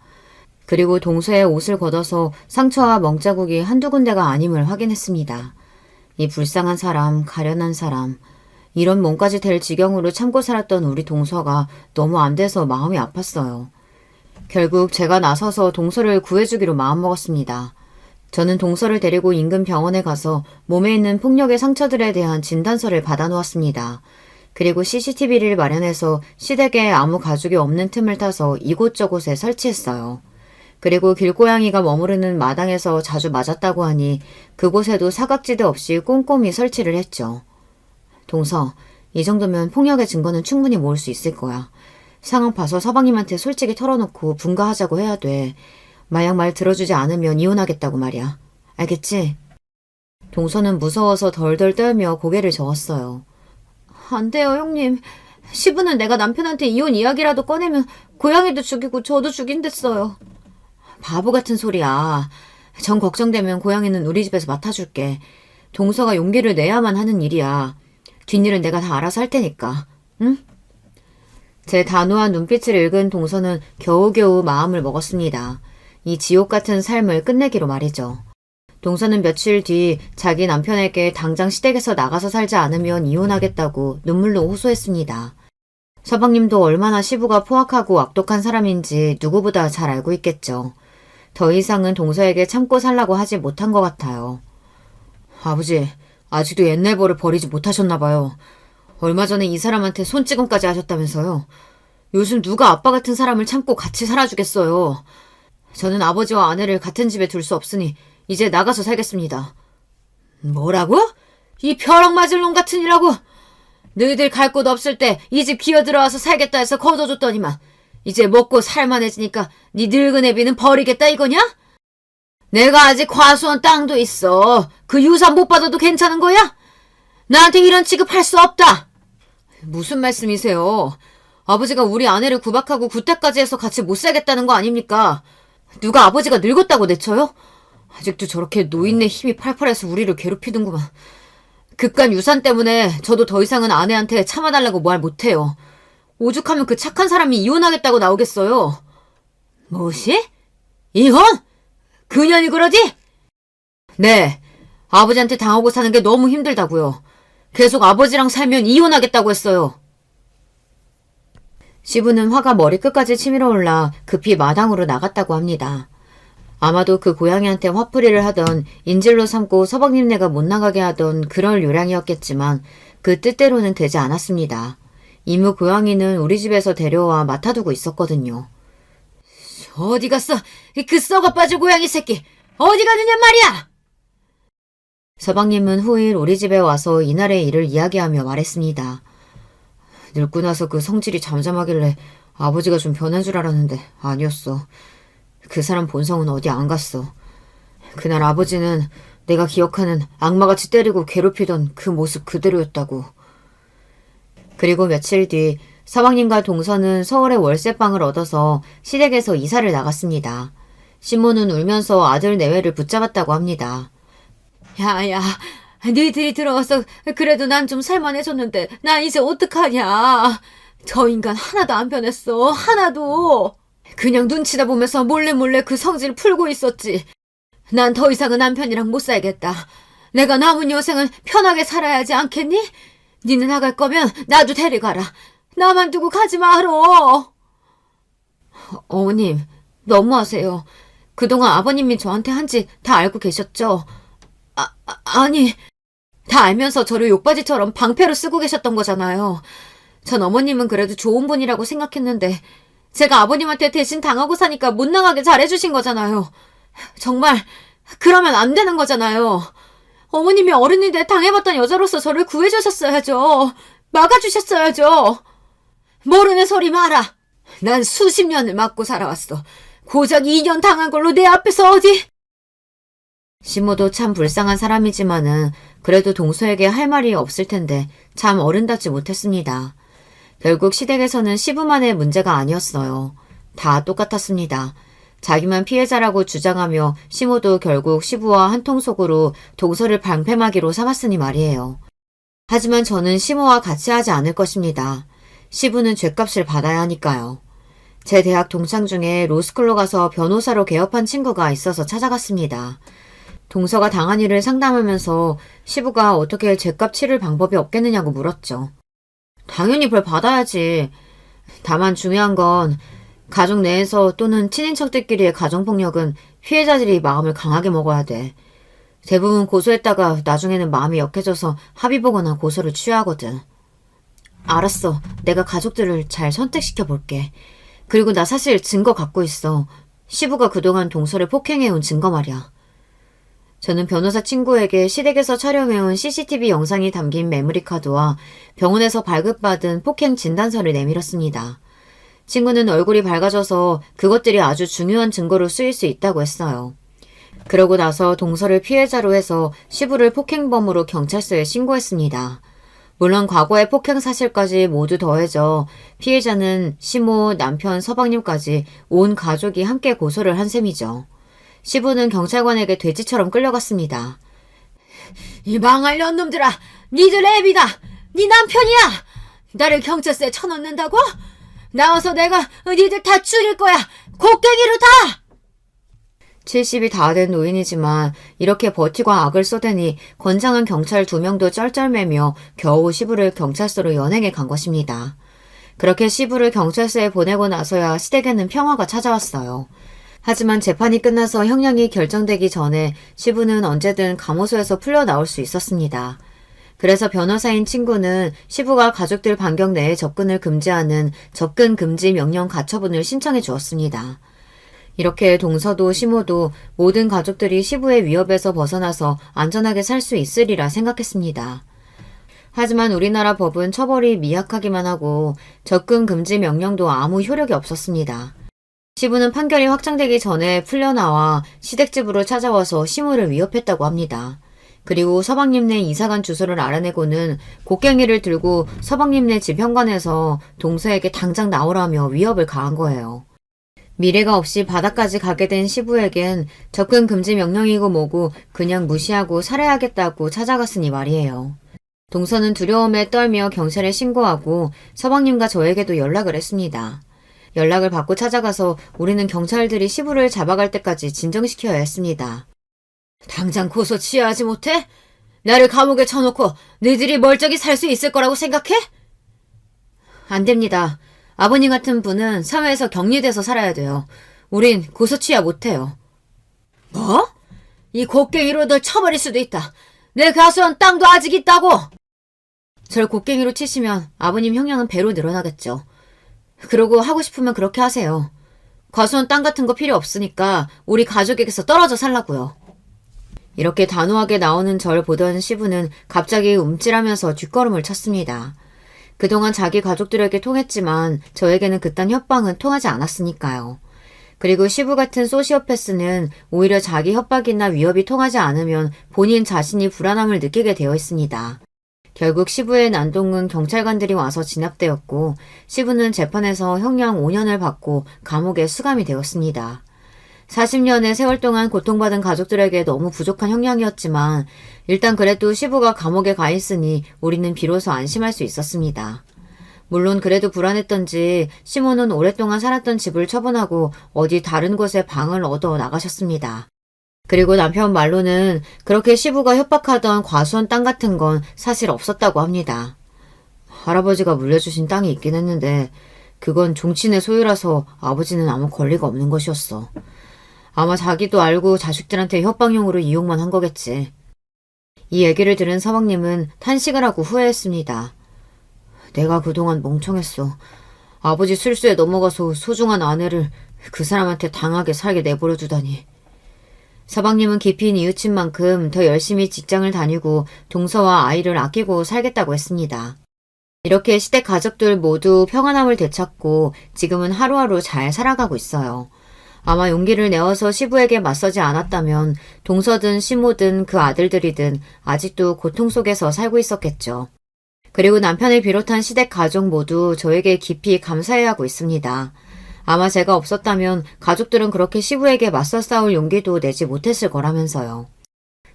그리고 동서의 옷을 걷어서 상처와 멍자국이 한두 군데가 아님을 확인했습니다. 이 불쌍한 사람, 가련한 사람, 이런 몸까지 될 지경으로 참고 살았던 우리 동서가 너무 안 돼서 마음이 아팠어요. 결국 제가 나서서 동서를 구해주기로 마음먹었습니다. 저는 동서를 데리고 인근 병원에 가서 몸에 있는 폭력의 상처들에 대한 진단서를 받아놓았습니다. 그리고 CCTV를 마련해서 시댁에 아무 가족이 없는 틈을 타서 이곳저곳에 설치했어요. 그리고 길고양이가 머무르는 마당에서 자주 맞았다고 하니 그곳에도 사각지대 없이 꼼꼼히 설치를 했죠. 동서, 이 정도면 폭력의 증거는 충분히 모을 수 있을 거야. 상황 봐서 서방님한테 솔직히 털어놓고 분가하자고 해야 돼. 만약 말 들어주지 않으면 이혼하겠다고 말이야. 알겠지? 동서는 무서워서 덜덜 떨며 고개를 저었어요. 안 돼요, 형님. 시부는 내가 남편한테 이혼 이야기라도 꺼내면 고양이도 죽이고 저도 죽인댔어요. 바보 같은 소리야. 정 걱정되면 고양이는 우리 집에서 맡아줄게. 동서가 용기를 내야만 하는 일이야. 뒷일은 내가 다 알아서 할 테니까. 응? 제 단호한 눈빛을 읽은 동서는 겨우겨우 마음을 먹었습니다. 이 지옥 같은 삶을 끝내기로 말이죠. 동서는 며칠 뒤 자기 남편에게 당장 시댁에서 나가서 살지 않으면 이혼하겠다고 눈물로 호소했습니다. 서방님도 얼마나 시부가 포악하고 악독한 사람인지 누구보다 잘 알고 있겠죠. 더 이상은 동서에게 참고 살라고 하지 못한 것 같아요. 아버지, 아직도 옛날 버를 버리지 못하셨나 봐요. 얼마 전에 이 사람한테 손찌검까지 하셨다면서요. 요즘 누가 아빠 같은 사람을 참고 같이 살아주겠어요. 저는 아버지와 아내를 같은 집에 둘 수 없으니 이제 나가서 살겠습니다. 뭐라고? 이 벼락 맞을 놈 같은 이라고? 너희들 갈 곳 없을 때 이 집 기어들어와서 살겠다 해서 거둬줬더니만 이제 먹고 살만해지니까 네 늙은 애비는 버리겠다 이거냐? 내가 아직 과수원 땅도 있어. 그 유산 못 받아도 괜찮은 거야? 나한테 이런 취급할 수 없다. 무슨 말씀이세요? 아버지가 우리 아내를 구박하고 구타까지 해서 같이 못 살겠다는 거 아닙니까? 누가 아버지가 늙었다고 내쳐요? 아직도 저렇게 노인네 힘이 팔팔해서 우리를 괴롭히는구만. 그깟 유산 때문에 저도 더 이상은 아내한테 참아달라고 말 못해요. 오죽하면 그 착한 사람이 이혼하겠다고 나오겠어요. 뭐시? 이혼? 그년이 그러지? 네. 아버지한테 당하고 사는 게 너무 힘들다고요. 계속 아버지랑 살면 이혼하겠다고 했어요. 시부는 화가 머리끝까지 치밀어 올라 급히 마당으로 나갔다고 합니다. 아마도 그 고양이한테 화풀이를 하던 인질로 삼고 서방님네가 못 나가게 하던 그럴 요량이었겠지만 그 뜻대로는 되지 않았습니다. 이무 고양이는 우리 집에서 데려와 맡아두고 있었거든요. 어디 갔어? 그 썩어 빠질 고양이 새끼! 어디 가느냐 말이야! 서방님은 후일 우리 집에 와서 이날의 일을 이야기하며 말했습니다. 늙고 나서 그 성질이 잠잠하길래 아버지가 좀 변한 줄 알았는데 아니었어. 그 사람 본성은 어디 안 갔어. 그날 아버지는 내가 기억하는 악마같이 때리고 괴롭히던 그 모습 그대로였다고. 그리고 며칠 뒤 서방님과 동서는 서울에 월세방을 얻어서 시댁에서 이사를 나갔습니다. 시모는 울면서 아들 내외를 붙잡았다고 합니다. 야야, 너희들이 들어와서 그래도 난 좀 살만해졌는데 난 이제 어떡하냐. 저 인간 하나도 안 변했어. 하나도. 그냥 눈치다 보면서 몰래 그 성질 풀고 있었지. 난 더 이상은 남편이랑 못 살겠다. 내가 남은 여생은 편하게 살아야지 않겠니? 니는 나갈 거면 나도 데려가라. 나만 두고 가지 말어. 어머님, 너무하세요. 그동안 아버님이 저한테 한지 다 알고 계셨죠? 아니, 다 알면서 저를 욕바지처럼 방패로 쓰고 계셨던 거잖아요. 전 어머님은 그래도 좋은 분이라고 생각했는데 제가 아버님한테 대신 당하고 사니까 못 나가게 잘해주신 거잖아요. 정말 그러면 안 되는 거잖아요. 어머님이 어른인데 당해봤던 여자로서 저를 구해주셨어야죠. 막아주셨어야죠. 모르는 소리 마라. 난 수십 년을 맞고 살아왔어. 고작 2년 당한 걸로 내 앞에서 어디? 시모도 참 불쌍한 사람이지만은 그래도 동서에게 할 말이 없을 텐데 참 어른답지 못했습니다. 결국 시댁에서는 시부만의 문제가 아니었어요. 다 똑같았습니다. 자기만 피해자라고 주장하며 시모도 결국 시부와 한통속으로 동서를 방패막이로 삼았으니 말이에요. 하지만 저는 시모와 같이 하지 않을 것입니다. 시부는 죗값을 받아야 하니까요. 제 대학 동창 중에 로스쿨로 가서 변호사로 개업한 친구가 있어서 찾아갔습니다. 동서가 당한 일을 상담하면서 시부가 어떻게 죗값 치를 방법이 없겠느냐고 물었죠. 당연히 벌 받아야지. 다만 중요한 건 가족 내에서 또는 친인척들끼리의 가정폭력은 피해자들이 마음을 강하게 먹어야 돼. 대부분 고소했다가 나중에는 마음이 약해져서 합의 보거나 고소를 취하거든. 알았어. 내가 가족들을 잘 선택시켜 볼게. 그리고 나 사실 증거 갖고 있어. 시부가 그동안 동서를 폭행해온 증거 말이야. 저는 변호사 친구에게 시댁에서 촬영해온 CCTV 영상이 담긴 메모리 카드와 병원에서 발급받은 폭행 진단서를 내밀었습니다. 친구는 얼굴이 밝아져서 그것들이 아주 중요한 증거로 쓰일 수 있다고 했어요. 그러고 나서 동서를 피해자로 해서 시부를 폭행범으로 경찰서에 신고했습니다. 물론 과거의 폭행 사실까지 모두 더해져 피해자는 시모, 남편, 서방님까지 온 가족이 함께 고소를 한 셈이죠. 시부는 경찰관에게 돼지처럼 끌려갔습니다. 이 망할 년놈들아! 니들 애비가 네 남편이야! 나를 경찰서에 쳐넣는다고? 나와서 내가 니들 다 죽일 거야! 곡괭이로 다! 70이 다 된 노인이지만 이렇게 버티고 악을 쏟으니 건장한 경찰 2명도 쩔쩔매며 겨우 시부를 경찰서로 연행해 간 것입니다. 그렇게 시부를 경찰서에 보내고 나서야 시댁에는 평화가 찾아왔어요. 하지만 재판이 끝나서 형량이 결정되기 전에 시부는 언제든 감호소에서 풀려나올 수 있었습니다. 그래서 변호사인 친구는 시부가 가족들 반경 내에 접근을 금지하는 접근 금지 명령 가처분을 신청해 주었습니다. 이렇게 동서도 시모도 모든 가족들이 시부의 위협에서 벗어나서 안전하게 살 수 있으리라 생각했습니다. 하지만 우리나라 법은 처벌이 미약하기만 하고 접근 금지 명령도 아무 효력이 없었습니다. 시부는 판결이 확정되기 전에 풀려나와 시댁집으로 찾아와서 시모를 위협했다고 합니다. 그리고 서방님네 이사간 주소를 알아내고는 곡괭이를 들고 서방님네 집 현관에서 동서에게 당장 나오라며 위협을 가한 거예요. 미래가 없이 바다까지 가게 된 시부에겐 접근 금지 명령이고 뭐고 그냥 무시하고 살해하겠다고 찾아갔으니 말이에요. 동서는 두려움에 떨며 경찰에 신고하고 서방님과 저에게도 연락을 했습니다. 연락을 받고 찾아가서 우리는 경찰들이 시부를 잡아갈 때까지 진정시켜야 했습니다. 당장 고소 취하하지 못해? 나를 감옥에 쳐놓고 너희들이 멀쩡히 살 수 있을 거라고 생각해? 안 됩니다. 아버님 같은 분은 사회에서 격리돼서 살아야 돼요. 우린 고소 취하 못해요. 뭐? 이 곡괭이로 널 쳐버릴 수도 있다. 내 가수원 땅도 아직 있다고! 절 곡괭이로 치시면 아버님 형량은 배로 늘어나겠죠. 그러고 하고 싶으면 그렇게 하세요. 과수원 땅 같은 거 필요 없으니까 우리 가족에게서 떨어져 살라고요. 이렇게 단호하게 나오는 절 보던 시부는 갑자기 움찔하면서 뒷걸음을 쳤습니다. 그동안 자기 가족들에게 통했지만 저에게는 그딴 협박은 통하지 않았으니까요. 그리고 시부 같은 소시오패스는 오히려 자기 협박이나 위협이 통하지 않으면 본인 자신이 불안함을 느끼게 되어 있습니다. 결국 시부의 난동은 경찰관들이 와서 진압되었고 시부는 재판에서 형량 5년을 받고 감옥에 수감이 되었습니다. 40년의 세월 동안 고통받은 가족들에게 너무 부족한 형량이었지만 일단 그래도 시부가 감옥에 가 있으니 우리는 비로소 안심할 수 있었습니다. 물론 그래도 불안했던지 시모는 오랫동안 살았던 집을 처분하고 어디 다른 곳에 방을 얻어 나가셨습니다. 그리고 남편 말로는 그렇게 시부가 협박하던 과수원 땅 같은 건 사실 없었다고 합니다. 할아버지가 물려주신 땅이 있긴 했는데 그건 종친의 소유라서 아버지는 아무 권리가 없는 것이었어. 아마 자기도 알고 자식들한테 협박용으로 이용만 한 거겠지. 이 얘기를 들은 서방님은 탄식을 하고 후회했습니다. 내가 그동안 멍청했어. 아버지 술수에 넘어가서 소중한 아내를 그 사람한테 당하게 살게 내버려 두다니. 서방님은 깊이 뉘우친 만큼 더 열심히 직장을 다니고 동서와 아이를 아끼고 살겠다고 했습니다. 이렇게 시댁 가족들 모두 평안함을 되찾고 지금은 하루하루 잘 살아가고 있어요. 아마 용기를 내어서 시부에게 맞서지 않았다면 동서든 시모든 그 아들들이든 아직도 고통 속에서 살고 있었겠죠. 그리고 남편을 비롯한 시댁 가족 모두 저에게 깊이 감사해하고 있습니다. 아마 제가 없었다면 가족들은 그렇게 시부에게 맞서 싸울 용기도 내지 못했을 거라면서요.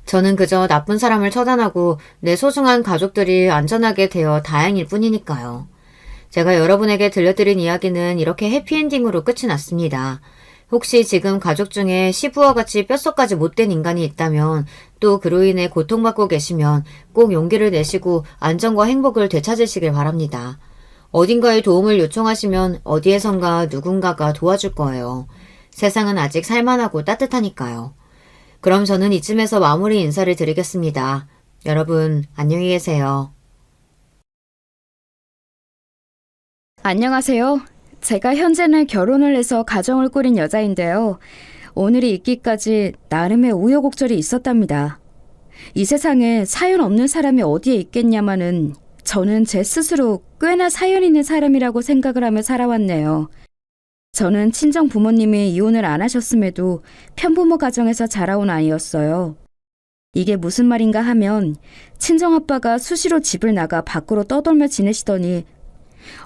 저는 그저 나쁜 사람을 처단하고 내 소중한 가족들이 안전하게 되어 다행일 뿐이니까요. 제가 여러분에게 들려드린 이야기는 이렇게 해피엔딩으로 끝이 났습니다. 혹시 지금 가족 중에 시부와 같이 뼛속까지 못된 인간이 있다면 또 그로 인해 고통받고 계시면 꼭 용기를 내시고 안전과 행복을 되찾으시길 바랍니다. 어딘가에 도움을 요청하시면 어디에선가 누군가가 도와줄 거예요. 세상은 아직 살만하고 따뜻하니까요. 그럼 저는 이쯤에서 마무리 인사를 드리겠습니다. 여러분 안녕히 계세요. 안녕하세요. 제가 현재는 결혼을 해서 가정을 꾸린 여자인데요. 오늘이 있기까지 나름의 우여곡절이 있었답니다. 이 세상에 사연 없는 사람이 어디에 있겠냐마는 저는 제 스스로 꽤나 사연 있는 사람이라고 생각을 하며 살아왔네요. 저는 친정 부모님이 이혼을 안 하셨음에도 편부모 가정에서 자라온 아이였어요. 이게 무슨 말인가 하면 친정아빠가 수시로 집을 나가 밖으로 떠돌며 지내시더니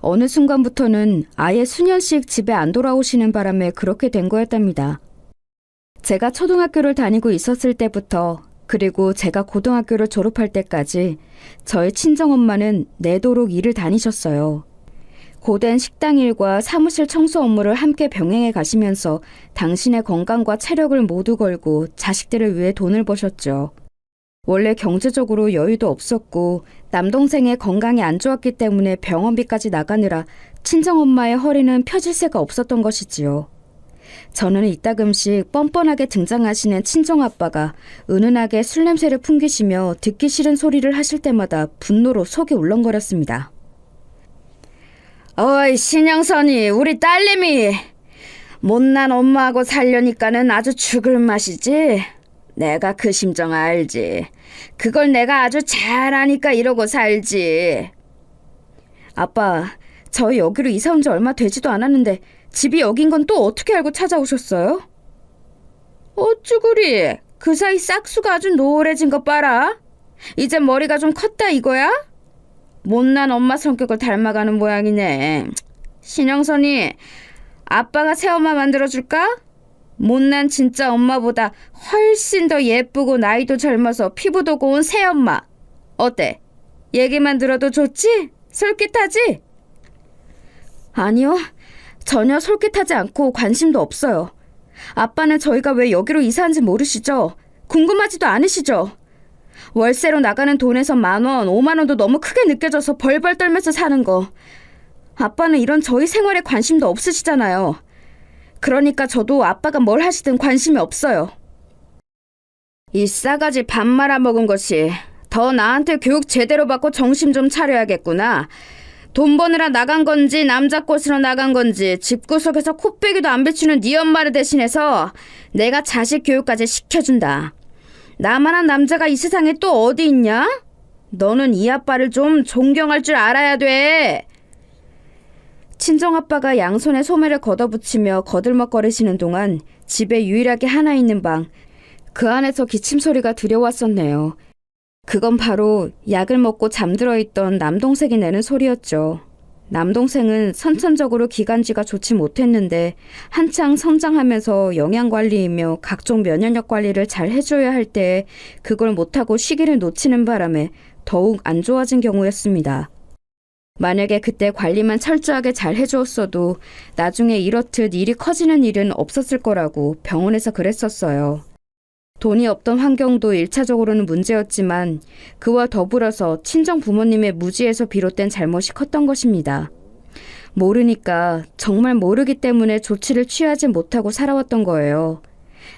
어느 순간부터는 아예 수년씩 집에 안 돌아오시는 바람에 그렇게 된 거였답니다. 제가 초등학교를 다니고 있었을 때부터 그리고 제가 고등학교를 졸업할 때까지 저희 친정엄마는 내도록 일을 다니셨어요. 고된 식당 일과 사무실 청소 업무를 함께 병행해 가시면서 당신의 건강과 체력을 모두 걸고 자식들을 위해 돈을 버셨죠. 원래 경제적으로 여유도 없었고 남동생의 건강이 안 좋았기 때문에 병원비까지 나가느라 친정엄마의 허리는 펴질 새가 없었던 것이지요. 저는 이따금씩 뻔뻔하게 등장하시는 친정아빠가 은은하게 술 냄새를 풍기시며 듣기 싫은 소리를 하실 때마다 분노로 속이 울렁거렸습니다. 어이 신영선이 우리 딸내미 못난 엄마하고 살려니까는 아주 죽을 맛이지. 내가 그 심정 알지. 그걸 내가 아주 잘 아니까 이러고 살지. 아빠, 저희 여기로 이사 온 지 얼마 되지도 않았는데 집이 여긴 건 또 어떻게 알고 찾아오셨어요? 어쭈 그리? 그 사이 싹수가 아주 노래진 것 봐라. 이제 머리가 좀 컸다 이거야? 못난 엄마 성격을 닮아가는 모양이네. 신영선이 아빠가 새엄마 만들어줄까? 못난 진짜 엄마보다 훨씬 더 예쁘고 나이도 젊어서 피부도 고운 새엄마. 어때? 얘기만 들어도 좋지? 솔깃하지? 아니요. 전혀 솔깃하지 않고 관심도 없어요. 아빠는 저희가 왜 여기로 이사한지 모르시죠? 궁금하지도 않으시죠? 월세로 나가는 돈에서 10,000원, 50,000원도 너무 크게 느껴져서 벌벌 떨면서 사는 거. 아빠는 이런 저희 생활에 관심도 없으시잖아요. 그러니까 저도 아빠가 뭘 하시든 관심이 없어요. 이 싸가지 밥 말아먹은 것이 더 나한테 교육 제대로 받고 정신 좀 차려야겠구나. 돈 버느라 나간 건지 남자 꽃으로 나간 건지 집구석에서 코빼기도 안 비추는 네 엄마를 대신해서 내가 자식 교육까지 시켜준다. 나만한 남자가 이 세상에 또 어디 있냐? 너는 이 아빠를 좀 존경할 줄 알아야 돼. 친정아빠가 양손에 소매를 걷어붙이며 거들먹거리시는 동안 집에 유일하게 하나 있는 방, 그 안에서 기침소리가 들려왔었네요. 그건 바로 약을 먹고 잠들어 있던 남동생이 내는 소리였죠. 남동생은 선천적으로 기관지가 좋지 못했는데 한창 성장하면서 영양관리이며 각종 면역력 관리를 잘 해줘야 할 때에 그걸 못하고 시기를 놓치는 바람에 더욱 안 좋아진 경우였습니다. 만약에 그때 관리만 철저하게 잘 해주었어도 나중에 이렇듯 일이 커지는 일은 없었을 거라고 병원에서 그랬었어요. 돈이 없던 환경도 1차적으로는 문제였지만 그와 더불어서 친정 부모님의 무지에서 비롯된 잘못이 컸던 것입니다. 모르니까, 정말 모르기 때문에 조치를 취하지 못하고 살아왔던 거예요.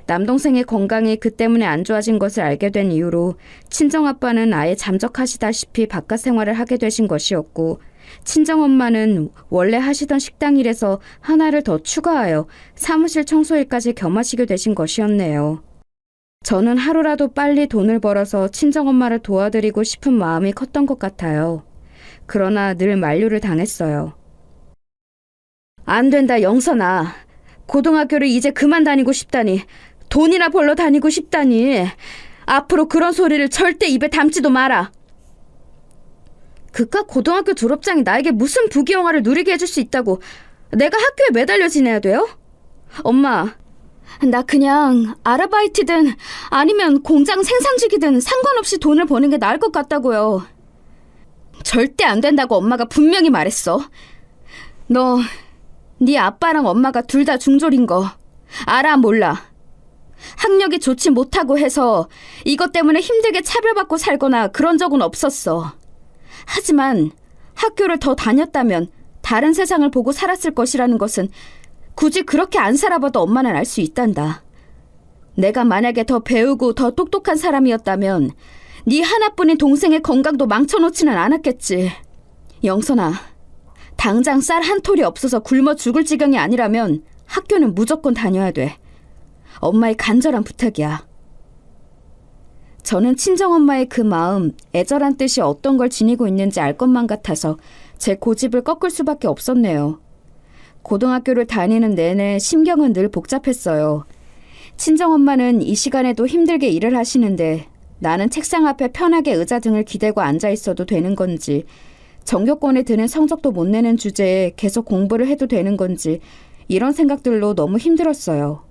남동생의 건강이 그 때문에 안 좋아진 것을 알게 된 이후로 친정아빠는 아예 잠적하시다시피 바깥 생활을 하게 되신 것이었고, 친정엄마는 원래 하시던 식당 일에서 하나를 더 추가하여 사무실 청소일까지 겸하시게 되신 것이었네요. 저는 하루라도 빨리 돈을 벌어서 친정엄마를 도와드리고 싶은 마음이 컸던 것 같아요. 그러나 늘 만류를 당했어요. 안 된다, 영선아. 고등학교를 이제 그만 다니고 싶다니, 돈이나 벌러 다니고 싶다니, 앞으로 그런 소리를 절대 입에 담지도 마라. 그깟 고등학교 졸업장이 나에게 무슨 부귀영화를 누리게 해줄 수 있다고 내가 학교에 매달려 지내야 돼요? 엄마, 나 그냥 아르바이트든 아니면 공장 생산직이든 상관없이 돈을 버는 게 나을 것 같다고요. 절대 안 된다고 엄마가 분명히 말했어. 너, 네 아빠랑 엄마가 둘 다 중졸인 거 알아 몰라? 학력이 좋지 못하고 해서 이것 때문에 힘들게 차별받고 살거나 그런 적은 없었어. 하지만 학교를 더 다녔다면 다른 세상을 보고 살았을 것이라는 것은 굳이 그렇게 안 살아봐도 엄마는 알 수 있단다. 내가 만약에 더 배우고 더 똑똑한 사람이었다면 네 하나뿐인 동생의 건강도 망쳐놓지는 않았겠지. 영선아, 당장 쌀 한 톨이 없어서 굶어 죽을 지경이 아니라면 학교는 무조건 다녀야 돼. 엄마의 간절한 부탁이야. 저는 친정엄마의 그 마음, 애절한 뜻이 어떤 걸 지니고 있는지 알 것만 같아서 제 고집을 꺾을 수밖에 없었네요. 고등학교를 다니는 내내 심경은 늘 복잡했어요. 친정엄마는 이 시간에도 힘들게 일을 하시는데 나는 책상 앞에 편하게 의자 등을 기대고 앉아 있어도 되는 건지, 전교권에 드는 성적도 못 내는 주제에 계속 공부를 해도 되는 건지, 이런 생각들로 너무 힘들었어요.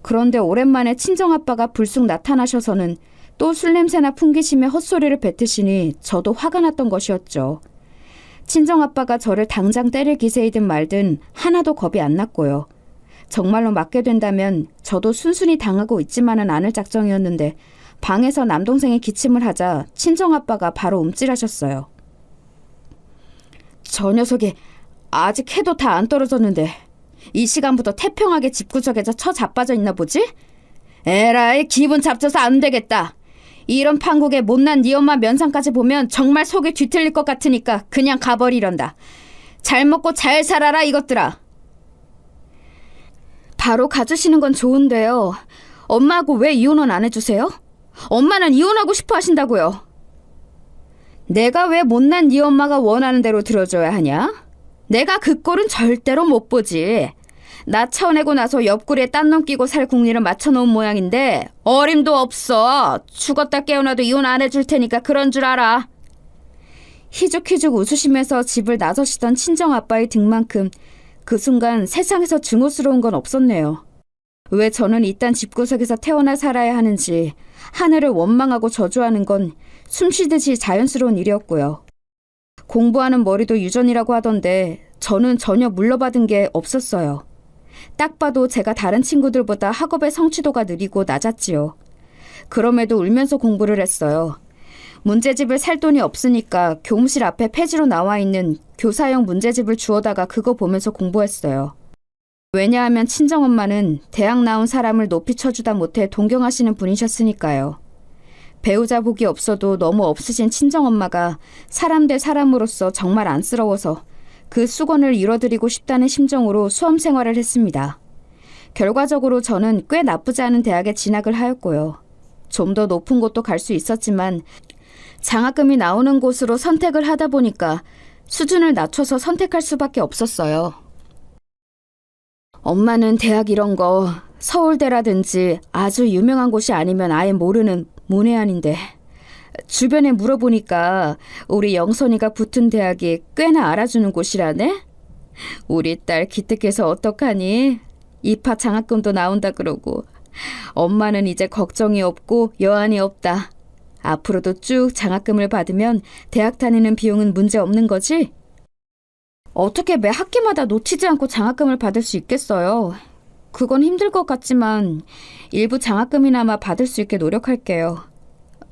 그런데 오랜만에 친정아빠가 불쑥 나타나셔서는 또 술 냄새나 풍기시며 헛소리를 뱉으시니 저도 화가 났던 것이었죠. 친정아빠가 저를 당장 때릴 기세이든 말든 하나도 겁이 안 났고요. 정말로 맞게 된다면 저도 순순히 당하고 있지만은 않을 작정이었는데 방에서 남동생이 기침을 하자 친정아빠가 바로 움찔하셨어요. 저 녀석이 아직 해도 다 안 떨어졌는데 이 시간부터 태평하게 집구석에서 자빠져 있나 보지? 에라이, 기분 잡쳐서 안 되겠다. 이런 판국에 못난 네 엄마 면상까지 보면 정말 속이 뒤틀릴 것 같으니까 그냥 가버리련다. 잘 먹고 잘 살아라 이것들아. 바로 가주시는 건 좋은데요. 엄마하고 왜 이혼은 안 해주세요? 엄마는 이혼하고 싶어 하신다고요. 내가 왜 못난 네 엄마가 원하는 대로 들어줘야 하냐? 내가 그 꼴은 절대로 못 보지. 나 쳐내고 나서 옆구리에 딴 놈 끼고 살 궁리를 맞춰놓은 모양인데 어림도 없어. 죽었다 깨어나도 이혼 안 해줄 테니까 그런 줄 알아. 희죽희죽 웃으시면서 집을 나서시던 친정아빠의 등만큼 그 순간 세상에서 증오스러운 건 없었네요. 왜 저는 이딴 집구석에서 태어나 살아야 하는지 하늘을 원망하고 저주하는 건 숨쉬듯이 자연스러운 일이었고요. 공부하는 머리도 유전이라고 하던데 저는 전혀 물러받은 게 없었어요. 딱 봐도 제가 다른 친구들보다 학업의 성취도가 느리고 낮았지요. 그럼에도 울면서 공부를 했어요. 문제집을 살 돈이 없으니까 교무실 앞에 폐지로 나와 있는 교사용 문제집을 주워다가 그거 보면서 공부했어요. 왜냐하면 친정엄마는 대학 나온 사람을 높이 쳐주다 못해 동경하시는 분이셨으니까요. 배우자 복이 없어도 너무 없으신 친정엄마가 사람 대 사람으로서 정말 안쓰러워서 그 수건을 이뤄드리고 싶다는 심정으로 수험 생활을 했습니다. 결과적으로 저는 꽤 나쁘지 않은 대학에 진학을 하였고요. 좀 더 높은 곳도 갈 수 있었지만 장학금이 나오는 곳으로 선택을 하다 보니까 수준을 낮춰서 선택할 수밖에 없었어요. 엄마는 대학 이런 거 서울대라든지 아주 유명한 곳이 아니면 아예 모르는 문외한인데 주변에 물어보니까 우리 영선이가 붙은 대학이 꽤나 알아주는 곳이라네? 우리 딸 기특해서 어떡하니? 입학 장학금도 나온다 그러고 엄마는 이제 걱정이 없고 여한이 없다. 앞으로도 쭉 장학금을 받으면 대학 다니는 비용은 문제 없는 거지? 어떻게 매 학기마다 놓치지 않고 장학금을 받을 수 있겠어요? 그건 힘들 것 같지만 일부 장학금이나마 받을 수 있게 노력할게요.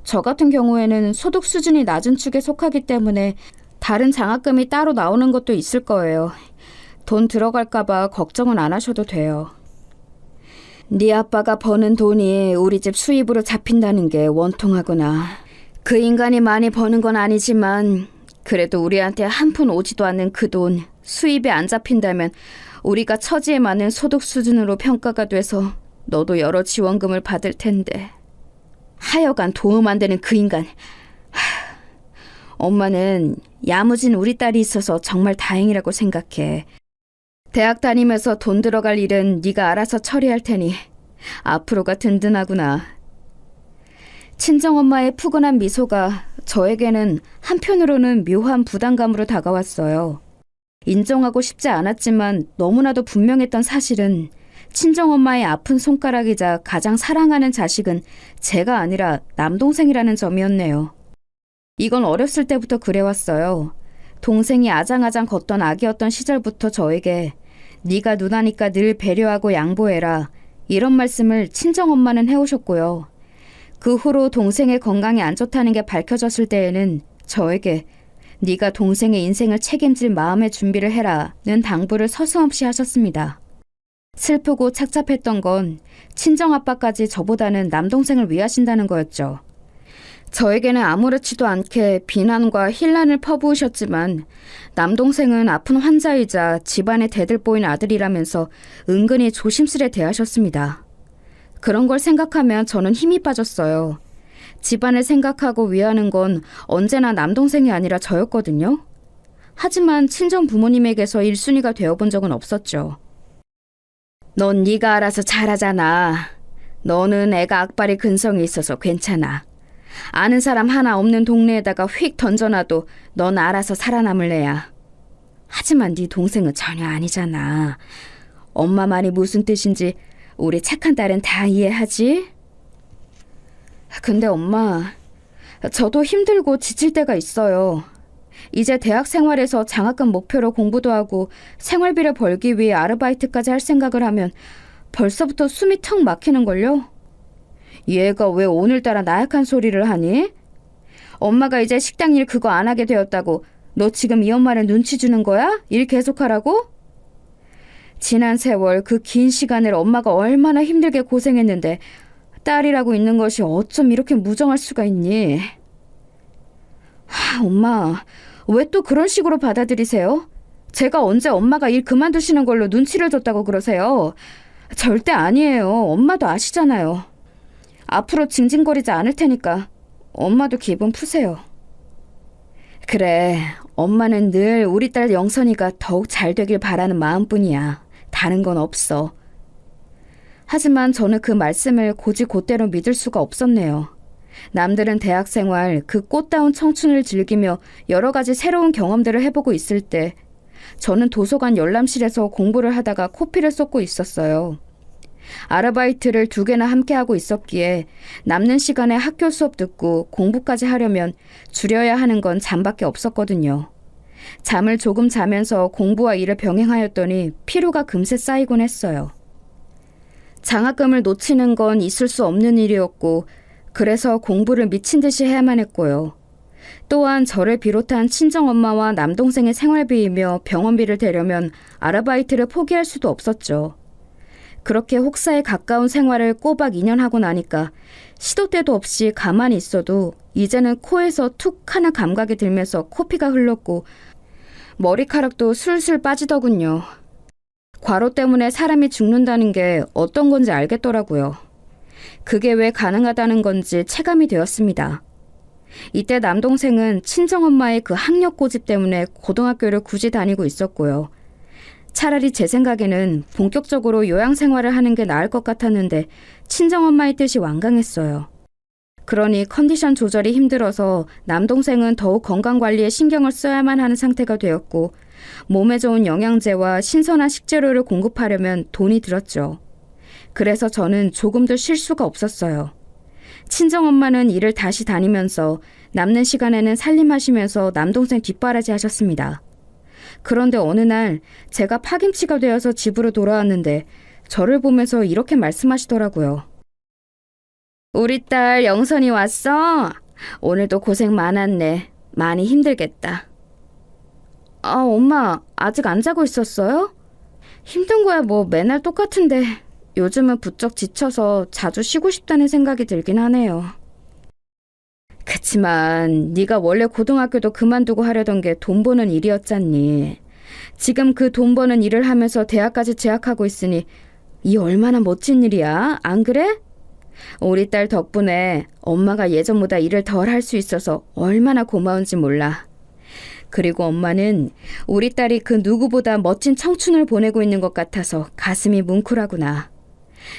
저 같은 경우에는 소득 수준이 낮은 축에 속하기 때문에 다른 장학금이 따로 나오는 것도 있을 거예요. 돈 들어갈까 봐 걱정은 안 하셔도 돼요. 네 아빠가 버는 돈이 우리 집 수입으로 잡힌다는 게 원통하구나. 그 인간이 많이 버는 건 아니지만 그래도 우리한테 한 푼 오지도 않는 그 돈 수입이 안 잡힌다면 우리가 처지에 맞는 소득 수준으로 평가가 돼서 너도 여러 지원금을 받을 텐데. 하여간 도움 안 되는 그 인간. 엄마는 야무진 우리 딸이 있어서 정말 다행이라고 생각해. 대학 다니면서 돈 들어갈 일은 네가 알아서 처리할 테니 앞으로가 든든하구나. 친정엄마의 푸근한 미소가 저에게는 한편으로는 묘한 부담감으로 다가왔어요. 인정하고 싶지 않았지만 너무나도 분명했던 사실은 친정엄마의 아픈 손가락이자 가장 사랑하는 자식은 제가 아니라 남동생이라는 점이었네요. 이건 어렸을 때부터 그래왔어요. 동생이 아장아장 걷던 아기였던 시절부터 저에게 네가 누나니까 늘 배려하고 양보해라 이런 말씀을 친정엄마는 해오셨고요. 그 후로 동생의 건강이 안 좋다는 게 밝혀졌을 때에는 저에게 네가 동생의 인생을 책임질 마음의 준비를 해라는 당부를 서슴없이 하셨습니다. 슬프고 착잡했던 건 친정아빠까지 저보다는 남동생을 위하신다는 거였죠. 저에게는 아무렇지도 않게 비난과 힐난을 퍼부으셨지만 남동생은 아픈 환자이자 집안에 대들 보인 아들이라면서 은근히 조심스레 대하셨습니다. 그런 걸 생각하면 저는 힘이 빠졌어요. 집안을 생각하고 위하는 건 언제나 남동생이 아니라 저였거든요. 하지만 친정 부모님에게서 1순위가 되어본 적은 없었죠. 넌 네가 알아서 잘하잖아. 너는 애가 악발이 근성이 있어서 괜찮아. 아는 사람 하나 없는 동네에다가 휙 던져놔도 넌 알아서 살아남을 애야. 하지만 네 동생은 전혀 아니잖아. 엄마 말이 무슨 뜻인지 우리 착한 딸은 다 이해하지? 근데 엄마, 저도 힘들고 지칠 때가 있어요. 이제 대학 생활에서 장학금 목표로 공부도 하고 생활비를 벌기 위해 아르바이트까지 할 생각을 하면 벌써부터 숨이 턱 막히는걸요? 얘가 왜 오늘따라 나약한 소리를 하니? 엄마가 이제 식당 일 그거 안 하게 되었다고 너 지금 이 엄마를 눈치 주는 거야? 일 계속하라고? 지난 세월 그 긴 시간을 엄마가 얼마나 힘들게 고생했는데 딸이라고 있는 것이 어쩜 이렇게 무정할 수가 있니? 엄마, 왜 또 그런 식으로 받아들이세요? 제가 언제 엄마가 일 그만두시는 걸로 눈치를 줬다고 그러세요? 절대 아니에요. 엄마도 아시잖아요. 앞으로 징징거리지 않을 테니까 엄마도 기분 푸세요. 그래, 엄마는 늘 우리 딸 영선이가 더욱 잘 되길 바라는 마음뿐이야. 다른 건 없어. 하지만 저는 그 말씀을 곧이곧대로 믿을 수가 없었네요. 남들은 대학 생활, 그 꽃다운 청춘을 즐기며 여러 가지 새로운 경험들을 해보고 있을 때 저는 도서관 열람실에서 공부를 하다가 코피를 쏟고 있었어요. 아르바이트를 2개나 함께 하고 있었기에 남는 시간에 학교 수업 듣고 공부까지 하려면 줄여야 하는 건 잠밖에 없었거든요. 잠을 조금 자면서 공부와 일을 병행하였더니 피로가 금세 쌓이곤 했어요. 장학금을 놓치는 건 있을 수 없는 일이었고 그래서 공부를 미친 듯이 해야만 했고요. 또한 저를 비롯한 친정엄마와 남동생의 생활비이며 병원비를 대려면 아르바이트를 포기할 수도 없었죠. 그렇게 혹사에 가까운 생활을 꼬박 2년 하고 나니까 시도 때도 없이 가만히 있어도 이제는 코에서 툭 하는 감각이 들면서 코피가 흘렀고 머리카락도 술술 빠지더군요. 과로 때문에 사람이 죽는다는 게 어떤 건지 알겠더라고요. 그게 왜 가능하다는 건지 체감이 되었습니다. 이때 남동생은 친정엄마의 그 학력 고집 때문에 고등학교를 굳이 다니고 있었고요. 차라리 제 생각에는 본격적으로 요양생활을 하는 게 나을 것 같았는데 친정엄마의 뜻이 완강했어요. 그러니 컨디션 조절이 힘들어서 남동생은 더욱 건강관리에 신경을 써야만 하는 상태가 되었고 몸에 좋은 영양제와 신선한 식재료를 공급하려면 돈이 들었죠. 그래서 저는 조금도 쉴 수가 없었어요. 친정엄마는 일을 다시 다니면서 남는 시간에는 살림하시면서 남동생 뒷바라지 하셨습니다. 그런데 어느 날 제가 파김치가 되어서 집으로 돌아왔는데 저를 보면서 이렇게 말씀하시더라고요. 우리 딸 영선이 왔어? 오늘도 고생 많았네. 많이 힘들겠다. 아, 엄마 아직 안 자고 있었어요? 힘든 거야 뭐 맨날 똑같은데 요즘은 부쩍 지쳐서 자주 쉬고 싶다는 생각이 들긴 하네요. 그치만 네가 원래 고등학교도 그만두고 하려던 게 돈 버는 일이었잖니. 지금 그 돈 버는 일을 하면서 대학까지 재학하고 있으니 이 얼마나 멋진 일이야, 안 그래? 우리 딸 덕분에 엄마가 예전보다 일을 덜 할 수 있어서 얼마나 고마운지 몰라. 그리고 엄마는 우리 딸이 그 누구보다 멋진 청춘을 보내고 있는 것 같아서 가슴이 뭉클하구나.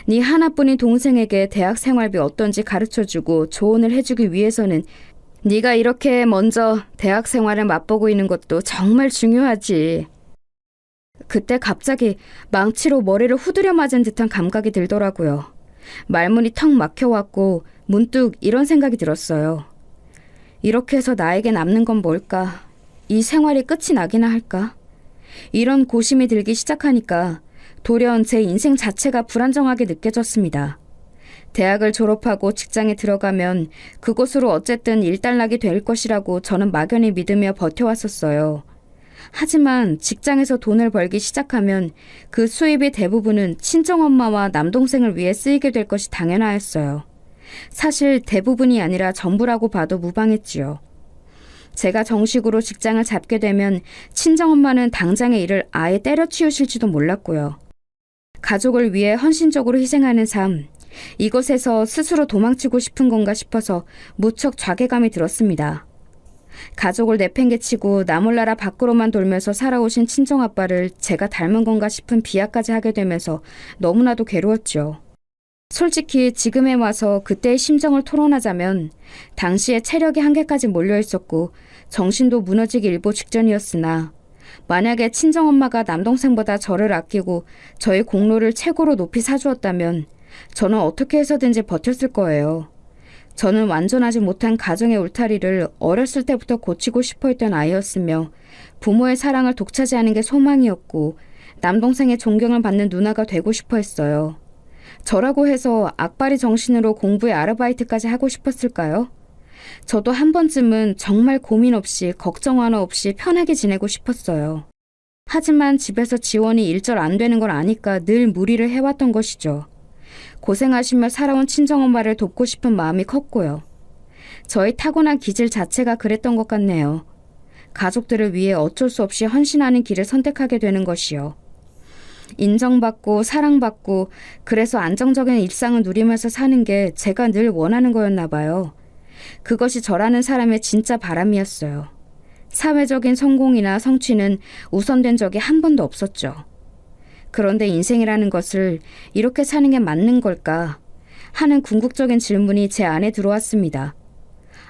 네 하나뿐인 동생에게 대학 생활비 어떤지 가르쳐주고 조언을 해주기 위해서는 네가 이렇게 먼저 대학 생활을 맛보고 있는 것도 정말 중요하지. 그때 갑자기 망치로 머리를 후드려 맞은 듯한 감각이 들더라고요. 말문이 턱 막혀왔고 문득 이런 생각이 들었어요. 이렇게 해서 나에게 남는 건 뭘까? 이 생활이 끝이 나기나 할까? 이런 고심이 들기 시작하니까 돌연 제 인생 자체가 불안정하게 느껴졌습니다. 대학을 졸업하고 직장에 들어가면 그곳으로 어쨌든 일단락이 될 것이라고 저는 막연히 믿으며 버텨왔었어요. 하지만 직장에서 돈을 벌기 시작하면 그 수입의 대부분은 친정엄마와 남동생을 위해 쓰이게 될 것이 당연하였어요. 사실 대부분이 아니라 전부라고 봐도 무방했지요. 제가 정식으로 직장을 잡게 되면 친정엄마는 당장의 일을 아예 때려치우실지도 몰랐고요. 가족을 위해 헌신적으로 희생하는 삶, 이것에서 스스로 도망치고 싶은 건가 싶어서 무척 좌괴감이 들었습니다. 가족을 내팽개치고 나몰라라 밖으로만 돌면서 살아오신 친정아빠를 제가 닮은 건가 싶은 비하까지 하게 되면서 너무나도 괴로웠죠. 솔직히 지금에 와서 그때의 심정을 토론하자면 당시에 체력이 한계까지 몰려 있었고 정신도 무너지기 일보 직전이었으나 만약에 친정엄마가 남동생보다 저를 아끼고 저의 공로를 최고로 높이 사주었다면 저는 어떻게 해서든지 버텼을 거예요. 저는 완전하지 못한 가정의 울타리를 어렸을 때부터 고치고 싶어 했던 아이였으며 부모의 사랑을 독차지하는 게 소망이었고 남동생의 존경을 받는 누나가 되고 싶어 했어요. 저라고 해서 악바리 정신으로 공부에 아르바이트까지 하고 싶었을까요? 저도 한 번쯤은 정말 고민 없이 걱정 하나 없이 편하게 지내고 싶었어요. 하지만 집에서 지원이 일절 안 되는 걸 아니까 늘 무리를 해왔던 것이죠. 고생하시며 살아온 친정엄마를 돕고 싶은 마음이 컸고요. 저의 타고난 기질 자체가 그랬던 것 같네요. 가족들을 위해 어쩔 수 없이 헌신하는 길을 선택하게 되는 것이요. 인정받고 사랑받고 그래서 안정적인 일상을 누리면서 사는 게 제가 늘 원하는 거였나 봐요. 그것이 저라는 사람의 진짜 바람이었어요. 사회적인 성공이나 성취는 우선된 적이 한 번도 없었죠. 그런데 인생이라는 것을 이렇게 사는 게 맞는 걸까 하는 궁극적인 질문이 제 안에 들어왔습니다.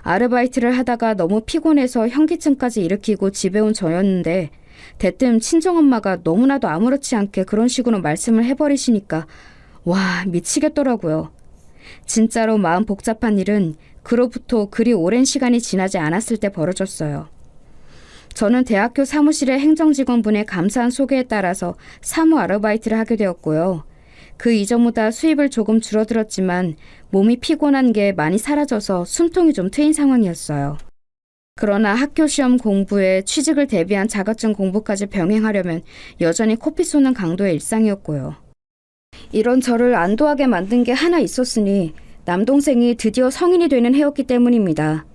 아르바이트를 하다가 너무 피곤해서 현기증까지 일으키고 집에 온 저였는데 대뜸 친정엄마가 너무나도 아무렇지 않게 그런 식으로 말씀을 해버리시니까 와, 미치겠더라고요. 진짜로 마음 복잡한 일은 그로부터 그리 오랜 시간이 지나지 않았을 때 벌어졌어요. 저는 대학교 사무실의 행정직원분의 감사한 소개에 따라서 사무 아르바이트를 하게 되었고요. 그 이전보다 수입을 조금 줄어들었지만 몸이 피곤한 게 많이 사라져서 숨통이 좀 트인 상황이었어요. 그러나 학교 시험 공부에 취직을 대비한 자격증 공부까지 병행하려면 여전히 코피 쏘는 강도의 일상이었고요. 이런 저를 안도하게 만든 게 하나 있었으니 남동생이 드디어 성인이 되는 해였기 때문입니다.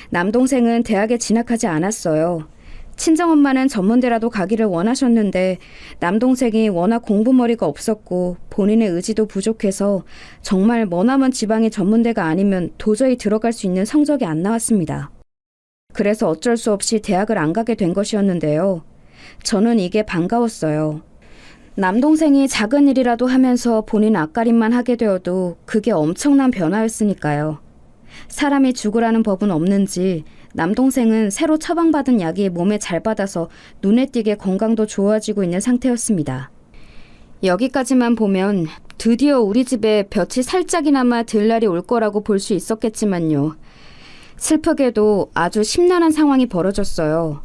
남동생은 대학에 진학하지 않았어요. 친정엄마는 전문대라도 가기를 원하셨는데 남동생이 워낙 공부머리가 없었고 본인의 의지도 부족해서 정말 머나먼 지방의 전문대가 아니면 도저히 들어갈 수 있는 성적이 안 나왔습니다. 그래서 어쩔 수 없이 대학을 안 가게 된 것이었는데요. 저는 이게 반가웠어요. 남동생이 작은 일이라도 하면서 본인 앞가림만 하게 되어도 그게 엄청난 변화였으니까요. 사람이 죽으라는 법은 없는지 남동생은 새로 처방받은 약이 몸에 잘 받아서 눈에 띄게 건강도 좋아지고 있는 상태였습니다. 여기까지만 보면 드디어 우리 집에 볕이 살짝이나마 들 날이 올 거라고 볼 수 있었겠지만요. 슬프게도 아주 심란한 상황이 벌어졌어요.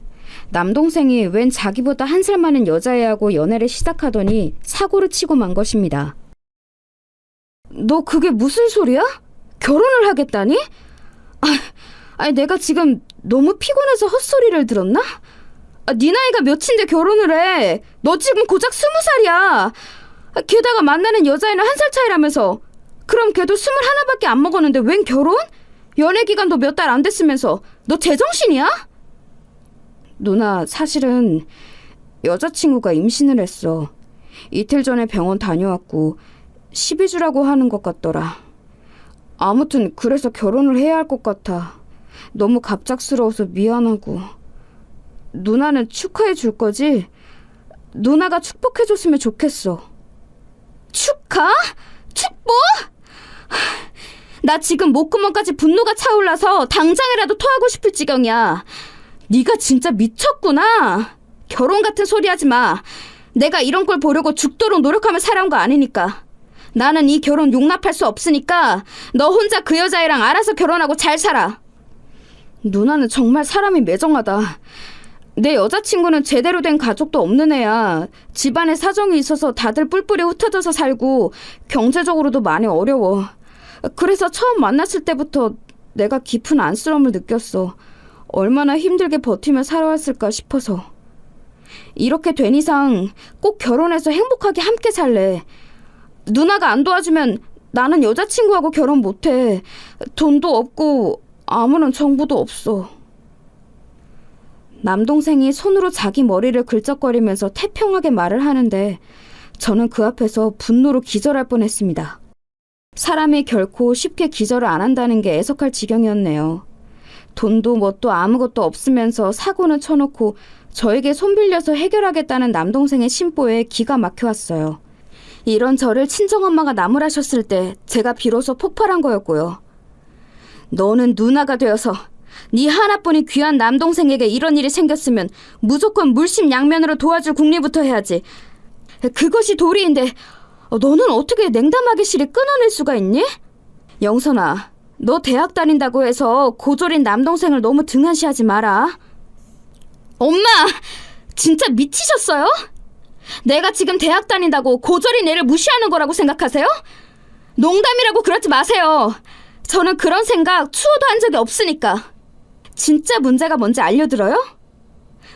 남동생이 웬 자기보다 한 살 많은 여자애하고 연애를 시작하더니 사고를 치고 만 것입니다. 너 그게 무슨 소리야? 결혼을 하겠다니? 아니 내가 지금 너무 피곤해서 헛소리를 들었나? 네 나이가 몇인데 결혼을 해? 너 지금 고작 20살이야. 게다가 만나는 여자애는 1살 차이라면서. 그럼 걔도 21밖에 안 먹었는데 웬 결혼? 연애 기간도 몇 달 안 됐으면서. 너 제정신이야? 누나, 사실은 여자친구가 임신을 했어. 이틀 전에 병원 다녀왔고 12주라고 하는 것 같더라. 아무튼 그래서 결혼을 해야 할 것 같아. 너무 갑작스러워서 미안하고. 누나는 축하해 줄 거지? 누나가 축복해 줬으면 좋겠어. 축하? 축복? 나 지금 목구멍까지 분노가 차올라서 당장이라도 토하고 싶을 지경이야. 네가 진짜 미쳤구나. 결혼 같은 소리 하지 마. 내가 이런 걸 보려고 죽도록 노력하며 살아온 거 아니니까. 나는 이 결혼 용납할 수 없으니까 너 혼자 그 여자애랑 알아서 결혼하고 잘 살아. 누나는 정말 사람이 매정하다. 내 여자친구는 제대로 된 가족도 없는 애야. 집안에 사정이 있어서 다들 뿔뿔이 흩어져서 살고 경제적으로도 많이 어려워. 그래서 처음 만났을 때부터 내가 깊은 안쓰러움을 느꼈어. 얼마나 힘들게 버티며 살아왔을까 싶어서. 이렇게 된 이상 꼭 결혼해서 행복하게 함께 살래. 누나가 안 도와주면 나는 여자친구하고 결혼 못해. 돈도 없고 아무런 정보도 없어. 남동생이 손으로 자기 머리를 긁적거리면서 태평하게 말을 하는데 저는 그 앞에서 분노로 기절할 뻔했습니다. 사람이 결코 쉽게 기절을 안 한다는 게 애석할 지경이었네요. 돈도 뭣도 아무것도 없으면서 사고는 쳐놓고 저에게 손 빌려서 해결하겠다는 남동생의 심보에 기가 막혀왔어요. 이런 저를 친정엄마가 나무라셨을 때 제가 비로소 폭발한 거였고요. 너는 누나가 되어서 네 하나뿐인 귀한 남동생에게 이런 일이 생겼으면 무조건 물심양면으로 도와줄 국리부터 해야지. 그것이 도리인데 너는 어떻게 냉담하게 실이 끊어낼 수가 있니? 영선아, 너 대학 다닌다고 해서 고졸인 남동생을 너무 등한시하지 마라. 엄마! 진짜 미치셨어요? 내가 지금 대학 다닌다고 고졸인 애를 무시하는 거라고 생각하세요? 농담이라고 그러지 마세요. 저는 그런 생각 추호도 한 적이 없으니까. 진짜 문제가 뭔지 알려들어요?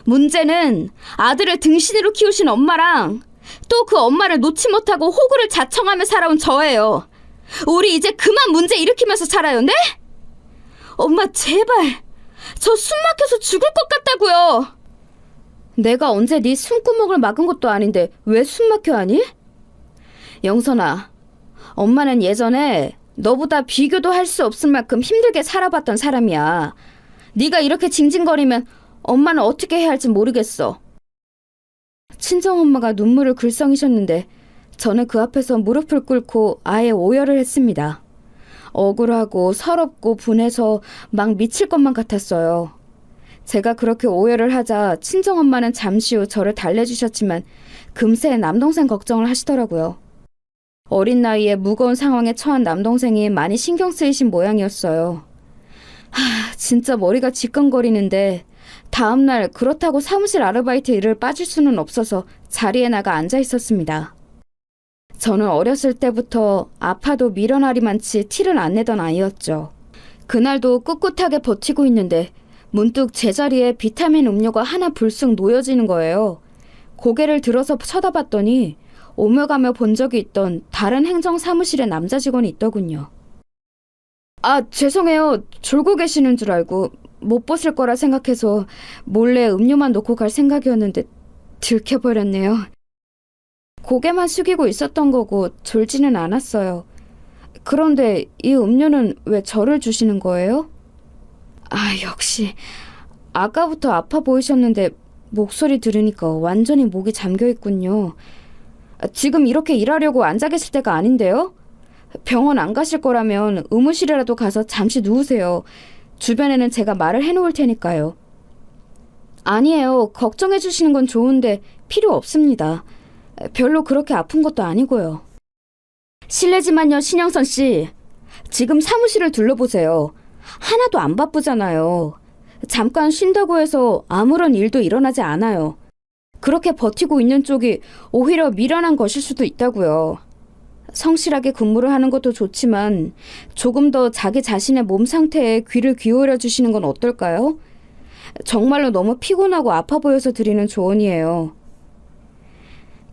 문제는 아들을 등신으로 키우신 엄마랑 또 그 엄마를 놓지 못하고 호구를 자청하며 살아온 저예요. 우리 이제 그만 문제 일으키면서 살아요, 네? 엄마 제발, 저 숨 막혀서 죽을 것 같다고요. 내가 언제 네 숨구멍을 막은 것도 아닌데 왜 숨 막혀 하니? 영선아, 엄마는 예전에 너보다 비교도 할 수 없을 만큼 힘들게 살아봤던 사람이야. 네가 이렇게 징징거리면 엄마는 어떻게 해야 할지 모르겠어. 친정엄마가 눈물을 글썽이셨는데 저는 그 앞에서 무릎을 꿇고 아예 오열을 했습니다. 억울하고 서럽고 분해서 막 미칠 것만 같았어요. 제가 그렇게 오열을 하자 친정엄마는 잠시 후 저를 달래주셨지만 금세 남동생 걱정을 하시더라고요. 어린 나이에 무거운 상황에 처한 남동생이 많이 신경 쓰이신 모양이었어요. 진짜 머리가 지끈거리는데 다음날 그렇다고 사무실 아르바이트 일을 빠질 수는 없어서 자리에 나가 앉아 있었습니다. 저는 어렸을 때부터 아파도 미련하리만치 티를 안 내던 아이였죠. 그날도 꿋꿋하게 버티고 있는데 문득 제자리에 비타민 음료가 하나 불쑥 놓여지는 거예요. 고개를 들어서 쳐다봤더니 오며 가며 본 적이 있던 다른 행정사무실의 남자 직원이 있더군요. 죄송해요. 졸고 계시는 줄 알고 못 보실 거라 생각해서 몰래 음료만 놓고 갈 생각이었는데 들켜버렸네요. 고개만 숙이고 있었던 거고 졸지는 않았어요. 그런데 이 음료는 왜 저를 주시는 거예요? 역시 아까부터 아파 보이셨는데 목소리 들으니까 완전히 목이 잠겨있군요. 지금 이렇게 일하려고 앉아 계실 때가 아닌데요? 병원 안 가실 거라면 의무실이라도 가서 잠시 누우세요. 주변에는 제가 말을 해놓을 테니까요. 아니에요. 걱정해 주시는 건 좋은데 필요 없습니다. 별로 그렇게 아픈 것도 아니고요. 실례지만요, 신영선 씨. 지금 사무실을 둘러보세요. 하나도 안 바쁘잖아요. 잠깐 쉰다고 해서 아무런 일도 일어나지 않아요. 그렇게 버티고 있는 쪽이 오히려 미련한 것일 수도 있다고요. 성실하게 근무를 하는 것도 좋지만 조금 더 자기 자신의 몸 상태에 귀를 기울여 주시는 건 어떨까요? 정말로 너무 피곤하고 아파 보여서 드리는 조언이에요.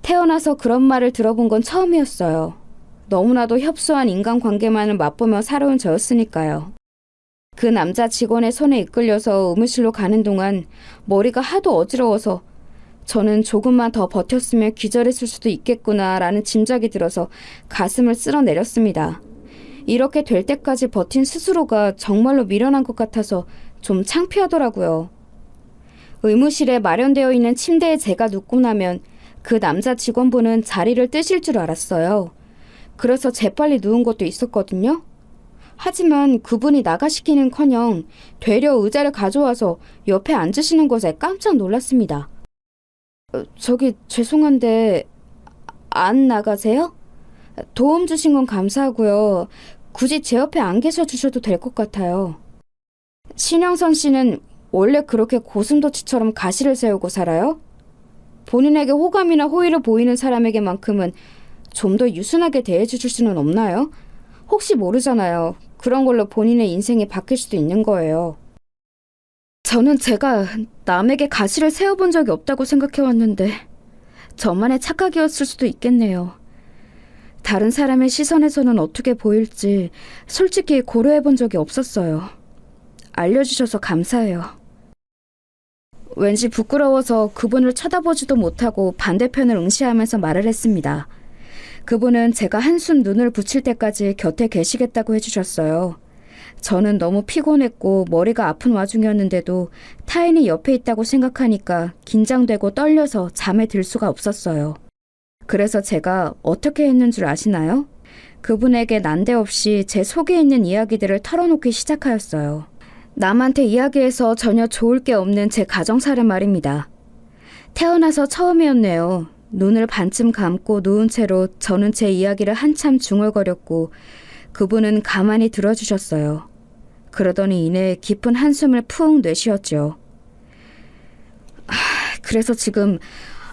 태어나서 그런 말을 들어본 건 처음이었어요. 너무나도 협소한 인간관계만을 맛보며 살아온 저였으니까요. 그 남자 직원의 손에 이끌려서 의무실로 가는 동안 머리가 하도 어지러워서 저는 조금만 더 버텼으면 기절했을 수도 있겠구나라는 짐작이 들어서 가슴을 쓸어내렸습니다. 이렇게 될 때까지 버틴 스스로가 정말로 미련한 것 같아서 좀 창피하더라고요. 의무실에 마련되어 있는 침대에 제가 눕고 나면 그 남자 직원분은 자리를 뜨실 줄 알았어요. 그래서 재빨리 누운 것도 있었거든요. 하지만 그분이 나가시키는커녕 되려 의자를 가져와서 옆에 앉으시는 것에 깜짝 놀랐습니다. 저기 죄송한데 안 나가세요? 도움 주신 건 감사하고요. 굳이 제 옆에 안 계셔 주셔도 될 것 같아요. 신영선 씨는 원래 그렇게 고슴도치처럼 가시를 세우고 살아요? 본인에게 호감이나 호의를 보이는 사람에게만큼은 좀 더 유순하게 대해주실 수는 없나요? 혹시 모르잖아요. 그런 걸로 본인의 인생이 바뀔 수도 있는 거예요. 저는 제가 남에게 가시를 세워본 적이 없다고 생각해왔는데 저만의 착각이었을 수도 있겠네요. 다른 사람의 시선에서는 어떻게 보일지 솔직히 고려해본 적이 없었어요. 알려주셔서 감사해요. 왠지 부끄러워서 그분을 쳐다보지도 못하고 반대편을 응시하면서 말을 했습니다. 그분은 제가 한숨 눈을 붙일 때까지 곁에 계시겠다고 해주셨어요. 저는 너무 피곤했고 머리가 아픈 와중이었는데도 타인이 옆에 있다고 생각하니까 긴장되고 떨려서 잠에 들 수가 없었어요. 그래서 제가 어떻게 했는 줄 아시나요? 그분에게 난데없이 제 속에 있는 이야기들을 털어놓기 시작하였어요. 남한테 이야기해서 전혀 좋을 게 없는 제 가정사를 말입니다. 태어나서 처음이었네요. 눈을 반쯤 감고 누운 채로 저는 제 이야기를 한참 중얼거렸고 그분은 가만히 들어주셨어요. 그러더니 이내 깊은 한숨을 푹 내쉬었죠. 그래서 지금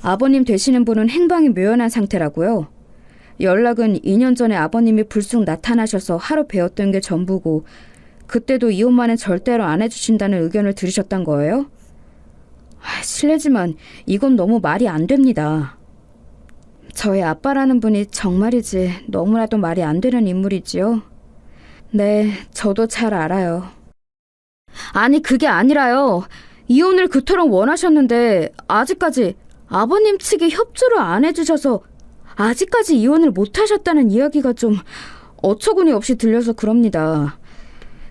아버님 되시는 분은 행방이 묘연한 상태라고요. 연락은 2년 전에 아버님이 불쑥 나타나셔서 하루 뵈었던 게 전부고 그때도 이혼만은 절대로 안 해주신다는 의견을 들으셨단 거예요? 실례지만 이건 너무 말이 안 됩니다. 저희 아빠라는 분이 정말이지 너무나도 말이 안 되는 인물이지요. 네, 저도 잘 알아요. 아니 그게 아니라요. 이혼을 그토록 원하셨는데 아직까지 아버님 측이 협조를 안 해주셔서 아직까지 이혼을 못하셨다는 이야기가 좀 어처구니 없이 들려서 그럽니다.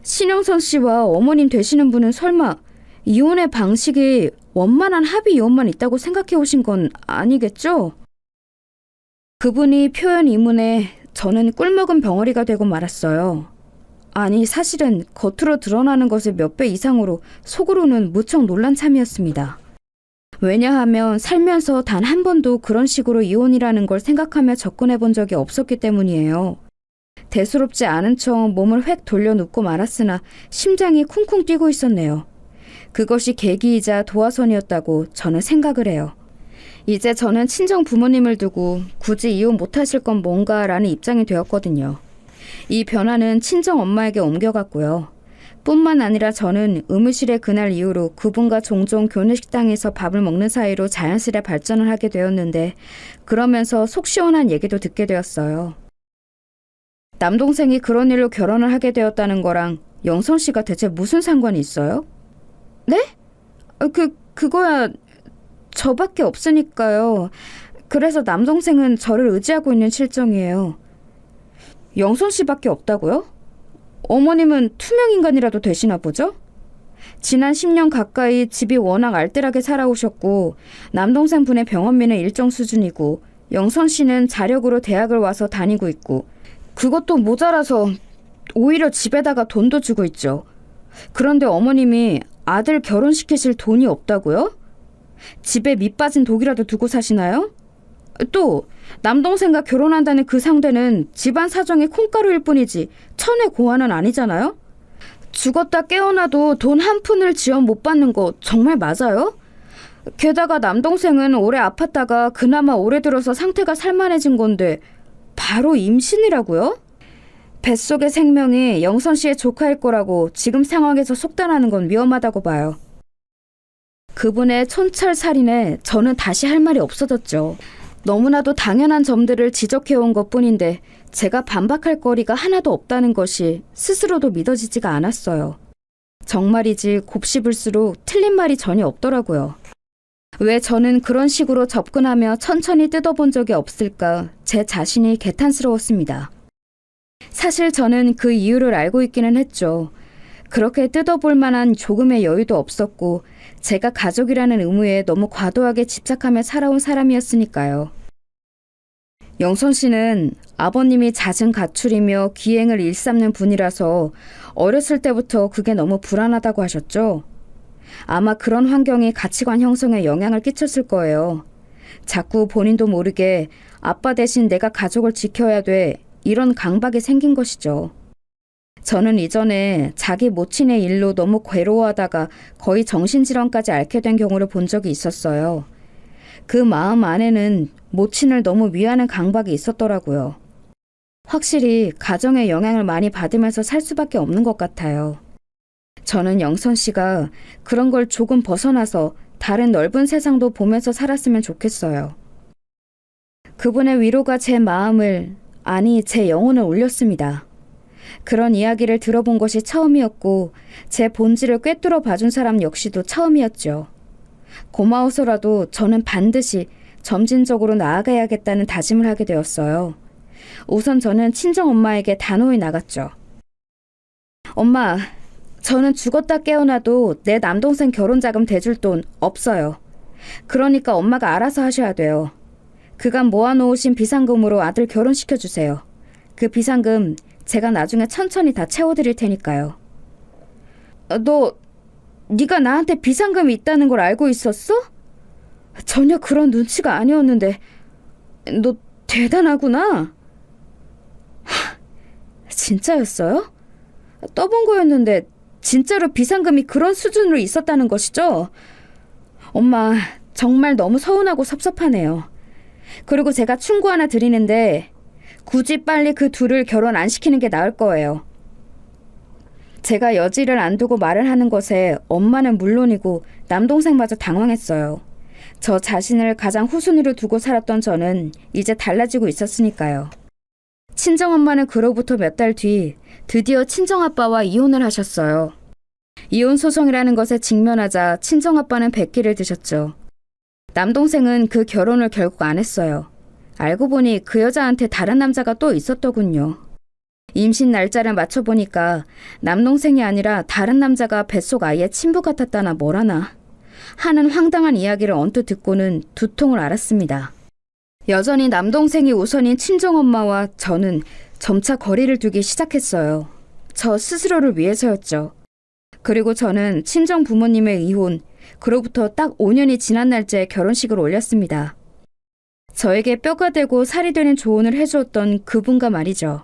신영선 씨와 어머님 되시는 분은 설마 이혼의 방식이 원만한 합의 이혼만 있다고 생각해 오신 건 아니겠죠? 그분이 표현 이문에 저는 꿀먹은 벙어리가 되고 말았어요. 아니 사실은 겉으로 드러나는 것의 몇 배 이상으로 속으로는 무척 놀란 참이었습니다. 왜냐하면 살면서 단 한 번도 그런 식으로 이혼이라는 걸 생각하며 접근해 본 적이 없었기 때문이에요. 대수롭지 않은 척 몸을 획 돌려눕고 말았으나 심장이 쿵쿵 뛰고 있었네요. 그것이 계기이자 도화선이었다고 저는 생각을 해요. 이제 저는 친정 부모님을 두고 굳이 이혼 못하실 건 뭔가라는 입장이 되었거든요. 이 변화는 친정 엄마에게 옮겨갔고요. 뿐만 아니라 저는 의무실에 그날 이후로 그분과 종종 교내식당에서 밥을 먹는 사이로 자연스레 발전을 하게 되었는데 그러면서 속 시원한 얘기도 듣게 되었어요. 남동생이 그런 일로 결혼을 하게 되었다는 거랑 영선 씨가 대체 무슨 상관이 있어요? 네? 그거야 저밖에 없으니까요. 그래서 남동생은 저를 의지하고 있는 실정이에요. 영선 씨밖에 없다고요? 어머님은 투명인간이라도 되시나 보죠? 지난 10년 가까이 집이 워낙 알뜰하게 살아오셨고 남동생 분의 병원비는 일정 수준이고 영선 씨는 자력으로 대학을 와서 다니고 있고 그것도 모자라서 오히려 집에다가 돈도 주고 있죠. 그런데 어머님이 아들 결혼시키실 돈이 없다고요? 집에 밑 빠진 독이라도 두고 사시나요? 또 남동생과 결혼한다는 그 상대는 집안 사정이 콩가루일 뿐이지 천의 고환은 아니잖아요? 죽었다 깨어나도 돈 한 푼을 지원 못 받는 거 정말 맞아요? 게다가 남동생은 오래 아팠다가 그나마 올해 들어서 상태가 살만해진 건데 바로 임신이라고요? 뱃속의 생명이 영선 씨의 조카일 거라고 지금 상황에서 속단하는 건 위험하다고 봐요. 그분의 촌철살인에 저는 다시 할 말이 없어졌죠. 너무나도 당연한 점들을 지적해온 것뿐인데 제가 반박할 거리가 하나도 없다는 것이 스스로도 믿어지지가 않았어요. 정말이지 곱씹을수록 틀린 말이 전혀 없더라고요. 왜 저는 그런 식으로 접근하며 천천히 뜯어본 적이 없을까 제 자신이 개탄스러웠습니다. 사실 저는 그 이유를 알고 있기는 했죠. 그렇게 뜯어볼 만한 조금의 여유도 없었고 제가 가족이라는 의무에 너무 과도하게 집착하며 살아온 사람이었으니까요. 영선 씨는 아버님이 잦은 가출이며 기행을 일삼는 분이라서 어렸을 때부터 그게 너무 불안하다고 하셨죠. 아마 그런 환경이 가치관 형성에 영향을 끼쳤을 거예요. 자꾸 본인도 모르게 아빠 대신 내가 가족을 지켜야 돼 이런 강박이 생긴 것이죠. 저는 이전에 자기 모친의 일로 너무 괴로워하다가 거의 정신질환까지 앓게 된 경우를 본 적이 있었어요. 그 마음 안에는 모친을 너무 위하는 강박이 있었더라고요. 확실히 가정의 영향을 많이 받으면서 살 수밖에 없는 것 같아요. 저는 영선 씨가 그런 걸 조금 벗어나서 다른 넓은 세상도 보면서 살았으면 좋겠어요. 그분의 위로가 제 마음을, 아니 제 영혼을 울렸습니다. 그런 이야기를 들어본 것이 처음이었고 제 본질을 꿰뚫어 봐준 사람 역시도 처음이었죠. 고마워서라도 저는 반드시 점진적으로 나아가야겠다는 다짐을 하게 되었어요. 우선 저는 친정엄마에게 단호히 나갔죠. 엄마, 저는 죽었다 깨어나도 내 남동생 결혼자금 대줄 돈 없어요. 그러니까 엄마가 알아서 하셔야 돼요. 그간 모아놓으신 비상금으로 아들 결혼시켜주세요. 그 비상금 제가 나중에 천천히 다 채워드릴 테니까요. 네가 나한테 비상금이 있다는 걸 알고 있었어? 전혀 그런 눈치가 아니었는데 너 대단하구나. 진짜였어요? 떠본 거였는데 진짜로 비상금이 그런 수준으로 있었다는 것이죠? 엄마, 정말 너무 서운하고 섭섭하네요. 그리고 제가 충고 하나 드리는데 굳이 빨리 그 둘을 결혼 안 시키는 게 나을 거예요. 제가 여지를 안 두고 말을 하는 것에 엄마는 물론이고 남동생마저 당황했어요. 저 자신을 가장 후순위로 두고 살았던 저는 이제 달라지고 있었으니까요. 친정엄마는 그로부터 몇 달 뒤 드디어 친정아빠와 이혼을 하셨어요. 이혼 소송이라는 것에 직면하자 친정아빠는 백기를 드셨죠. 남동생은 그 결혼을 결국 안 했어요. 알고 보니 그 여자한테 다른 남자가 또 있었더군요. 임신 날짜를 맞춰보니까 남동생이 아니라 다른 남자가 뱃속 아이의 친부 같았다나 뭐라나 하는 황당한 이야기를 언뜻 듣고는 두통을 알았습니다. 여전히 남동생이 우선인 친정엄마와 저는 점차 거리를 두기 시작했어요. 저 스스로를 위해서였죠. 그리고 저는 친정 부모님의 이혼, 그로부터 딱 5년이 지난 날짜에 결혼식을 올렸습니다. 저에게 뼈가 되고 살이 되는 조언을 해주었던 그분과 말이죠.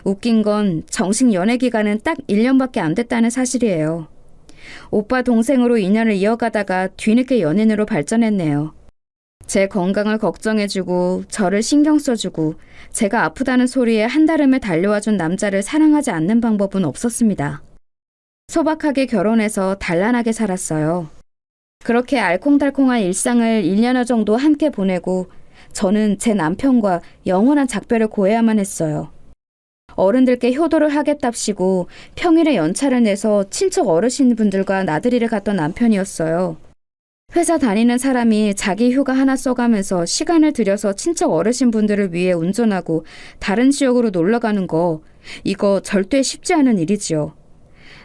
웃긴 건 정식 연애 기간은 딱 1년밖에 안 됐다는 사실이에요. 오빠 동생으로 인연을 이어가다가 뒤늦게 연인으로 발전했네요. 제 건강을 걱정해주고 저를 신경 써주고 제가 아프다는 소리에 한달음에 달려와준 남자를 사랑하지 않는 방법은 없었습니다. 소박하게 결혼해서 단란하게 살았어요. 그렇게 알콩달콩한 일상을 1년여 정도 함께 보내고 저는 제 남편과 영원한 작별을 고해야만 했어요. 어른들께 효도를 하겠답시고 평일에 연차를 내서 친척 어르신분들과 나들이를 갔던 남편이었어요. 회사 다니는 사람이 자기 휴가 하나 써가면서 시간을 들여서 친척 어르신분들을 위해 운전하고 다른 지역으로 놀러가는 거, 이거 절대 쉽지 않은 일이지요.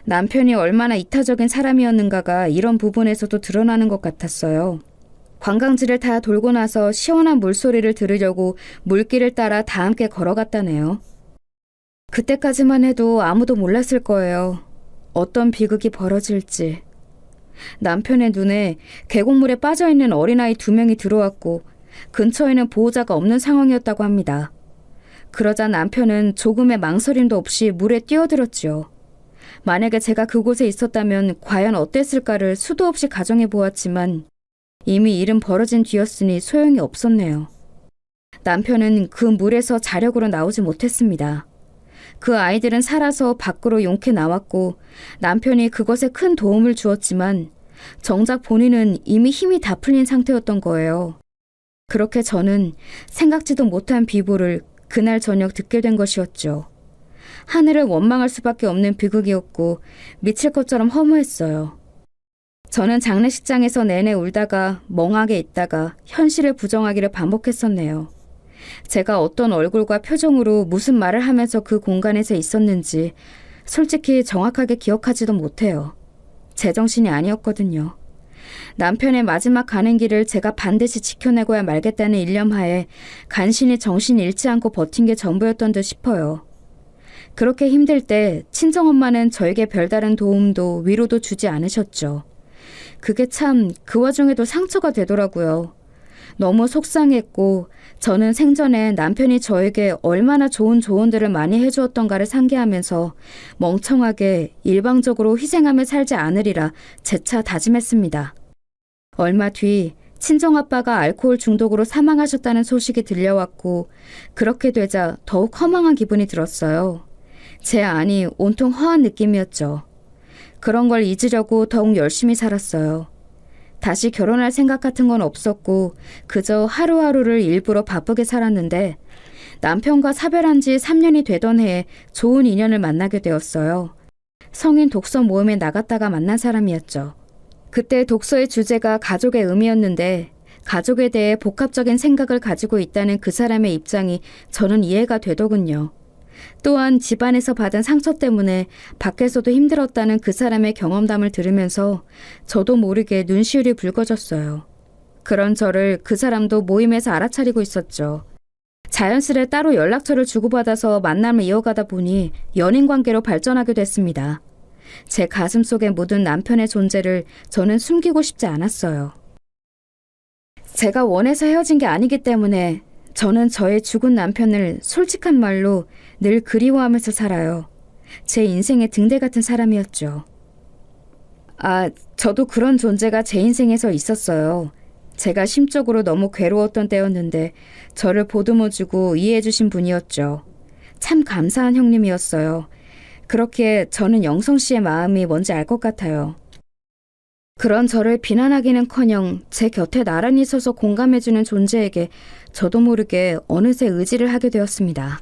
남편이 얼마나 이타적인 사람이었는가가 이런 부분에서도 드러나는 것 같았어요. 관광지를 다 돌고 나서 시원한 물소리를 들으려고 물길을 따라 다 함께 걸어갔다네요. 그때까지만 해도 아무도 몰랐을 거예요. 어떤 비극이 벌어질지. 남편의 눈에 계곡물에 빠져있는 어린아이 2명이 들어왔고 근처에는 보호자가 없는 상황이었다고 합니다. 그러자 남편은 조금의 망설임도 없이 물에 뛰어들었지요. 만약에 제가 그곳에 있었다면 과연 어땠을까를 수도 없이 가정해 보았지만 이미 일은 벌어진 뒤였으니 소용이 없었네요. 남편은 그 물에서 자력으로 나오지 못했습니다. 그 아이들은 살아서 밖으로 용케 나왔고 남편이 그것에 큰 도움을 주었지만 정작 본인은 이미 힘이 다 풀린 상태였던 거예요. 그렇게 저는 생각지도 못한 비보를 그날 저녁 듣게 된 것이었죠. 하늘을 원망할 수밖에 없는 비극이었고 미칠 것처럼 허무했어요. 저는 장례식장에서 내내 울다가 멍하게 있다가 현실을 부정하기를 반복했었네요. 제가 어떤 얼굴과 표정으로 무슨 말을 하면서 그 공간에서 있었는지 솔직히 정확하게 기억하지도 못해요. 제정신이 아니었거든요. 남편의 마지막 가는 길을 제가 반드시 지켜내고야 말겠다는 일념하에 간신히 정신 잃지 않고 버틴 게 전부였던 듯 싶어요. 그렇게 힘들 때 친정엄마는 저에게 별다른 도움도 위로도 주지 않으셨죠. 그게 참 그 와중에도 상처가 되더라고요. 너무 속상했고 저는 생전에 남편이 저에게 얼마나 좋은 조언들을 많이 해주었던가를 상기하면서 멍청하게 일방적으로 희생하며 살지 않으리라 재차 다짐했습니다. 얼마 뒤 친정아빠가 알코올 중독으로 사망하셨다는 소식이 들려왔고 그렇게 되자 더욱 허망한 기분이 들었어요. 제 안이 온통 허한 느낌이었죠. 그런 걸 잊으려고 더욱 열심히 살았어요. 다시 결혼할 생각 같은 건 없었고 그저 하루하루를 일부러 바쁘게 살았는데 남편과 사별한 지 3년이 되던 해에 좋은 인연을 만나게 되었어요. 성인 독서 모임에 나갔다가 만난 사람이었죠. 그때 독서의 주제가 가족의 의미였는데 가족에 대해 복합적인 생각을 가지고 있다는 그 사람의 입장이 저는 이해가 되더군요. 또한 집안에서 받은 상처 때문에 밖에서도 힘들었다는 그 사람의 경험담을 들으면서 저도 모르게 눈시울이 붉어졌어요. 그런 저를 그 사람도 모임에서 알아차리고 있었죠. 자연스레 따로 연락처를 주고받아서 만남을 이어가다 보니 연인 관계로 발전하게 됐습니다. 제 가슴 속에 묻은 남편의 존재를 저는 숨기고 싶지 않았어요. 제가 원해서 헤어진 게 아니기 때문에 저는 저의 죽은 남편을 솔직한 말로 늘 그리워하면서 살아요. 제 인생의 등대 같은 사람이었죠. 저도 그런 존재가 제 인생에서 있었어요. 제가 심적으로 너무 괴로웠던 때였는데 저를 보듬어주고 이해해주신 분이었죠. 참 감사한 형님이었어요. 그렇게 저는 영성 씨의 마음이 뭔지 알 것 같아요. 그런 저를 비난하기는커녕 제 곁에 나란히 서서 공감해주는 존재에게 저도 모르게 어느새 의지를 하게 되었습니다.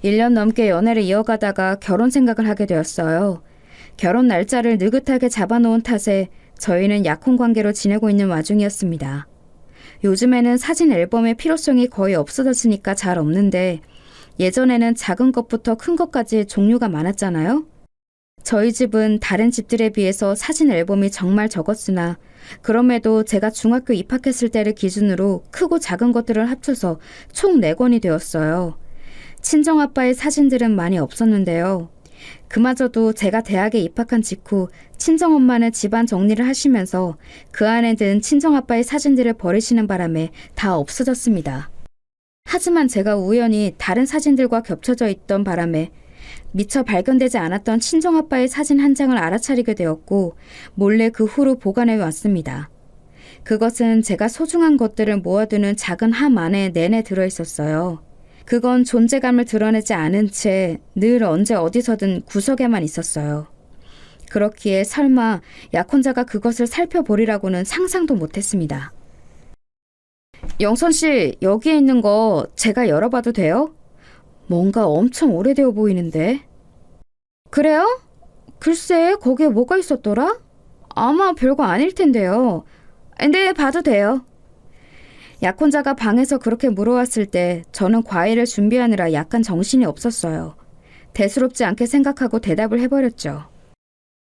1년 넘게 연애를 이어가다가 결혼 생각을 하게 되었어요. 결혼 날짜를 느긋하게 잡아놓은 탓에 저희는 약혼관계로 지내고 있는 와중이었습니다. 요즘에는 사진 앨범의 필요성이 거의 없어졌으니까 잘 없는데 예전에는 작은 것부터 큰 것까지 종류가 많았잖아요. 저희 집은 다른 집들에 비해서 사진 앨범이 정말 적었으나 그럼에도 제가 중학교 입학했을 때를 기준으로 크고 작은 것들을 합쳐서 총 4권이 되었어요. 친정아빠의 사진들은 많이 없었는데요. 그마저도 제가 대학에 입학한 직후 친정엄마는 집안 정리를 하시면서 그 안에 든 친정아빠의 사진들을 버리시는 바람에 다 없어졌습니다. 하지만 제가 우연히 다른 사진들과 겹쳐져 있던 바람에 미처 발견되지 않았던 친정아빠의 사진 한 장을 알아차리게 되었고 몰래 그 후로 보관해 왔습니다. 그것은 제가 소중한 것들을 모아두는 작은 함 안에 내내 들어있었어요. 그건 존재감을 드러내지 않은 채 늘 언제 어디서든 구석에만 있었어요. 그렇기에 설마 약혼자가 그것을 살펴보리라고는 상상도 못했습니다. 영선 씨, 여기에 있는 거 제가 열어봐도 돼요? 뭔가 엄청 오래되어 보이는데. 그래요? 글쎄, 거기에 뭐가 있었더라? 아마 별거 아닐 텐데요. 네, 봐도 돼요. 약혼자가 방에서 그렇게 물어왔을 때 저는 과일을 준비하느라 약간 정신이 없었어요. 대수롭지 않게 생각하고 대답을 해버렸죠.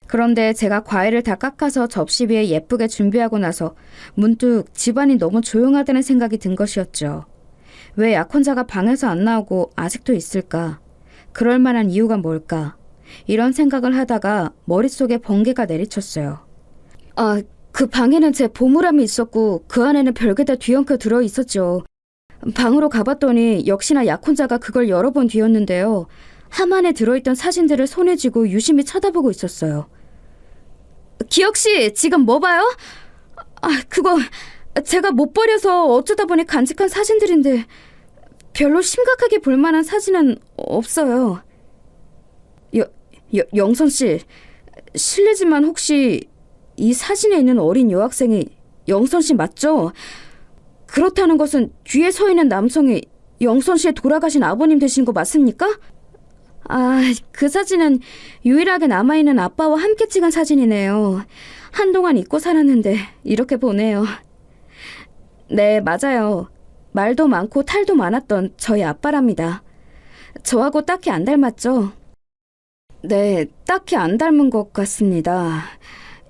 그런데 제가 과일을 다 깎아서 접시 위에 예쁘게 준비하고 나서 문득 집안이 너무 조용하다는 생각이 든 것이었죠. 왜 약혼자가 방에서 안 나오고 아직도 있을까? 그럴 만한 이유가 뭘까? 이런 생각을 하다가 머릿속에 번개가 내리쳤어요. 그 방에는 제 보물함이 있었고 그 안에는 별게 다 뒤엉켜 들어있었죠. 방으로 가봤더니 역시나 약혼자가 그걸 여러 번 뒤었는데요. 함 안에 들어있던 사진들을 손에 쥐고 유심히 쳐다보고 있었어요. 기혁씨, 지금 뭐 봐요? 그거 제가 못 버려서 어쩌다 보니 간직한 사진들인데 별로 심각하게 볼 만한 사진은 없어요. 영선씨, 실례지만 혹시 이 사진에 있는 어린 여학생이 영선씨 맞죠? 그렇다는 것은 뒤에 서 있는 남성이 영선씨의 돌아가신 아버님 되신 거 맞습니까? 그 사진은 유일하게 남아있는 아빠와 함께 찍은 사진이네요. 한동안 잊고 살았는데 이렇게 보네요. 네, 맞아요. 말도 많고 탈도 많았던 저희 아빠랍니다. 저하고 딱히 안 닮았죠? 네, 딱히 안 닮은 것 같습니다.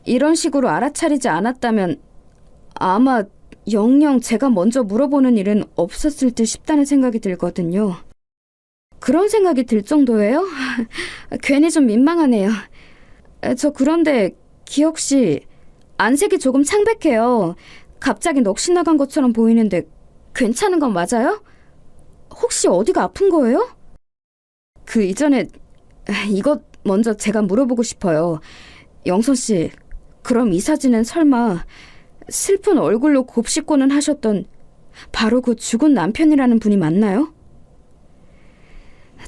이런 식으로 알아차리지 않았다면 아마 영영 제가 먼저 물어보는 일은 없었을 듯 싶다는 생각이 들거든요. 그런 생각이 들 정도예요? 괜히 좀 민망하네요. 저 그런데 기혁씨, 안색이 조금 창백해요. 갑자기 넋이 나간 것처럼 보이는데 괜찮은 건 맞아요? 혹시 어디가 아픈 거예요? 그 이전에 이것 먼저 제가 물어보고 싶어요. 영선씨, 그럼 이 사진은 설마 슬픈 얼굴로 곱씹고는 하셨던 바로 그 죽은 남편이라는 분이 맞나요?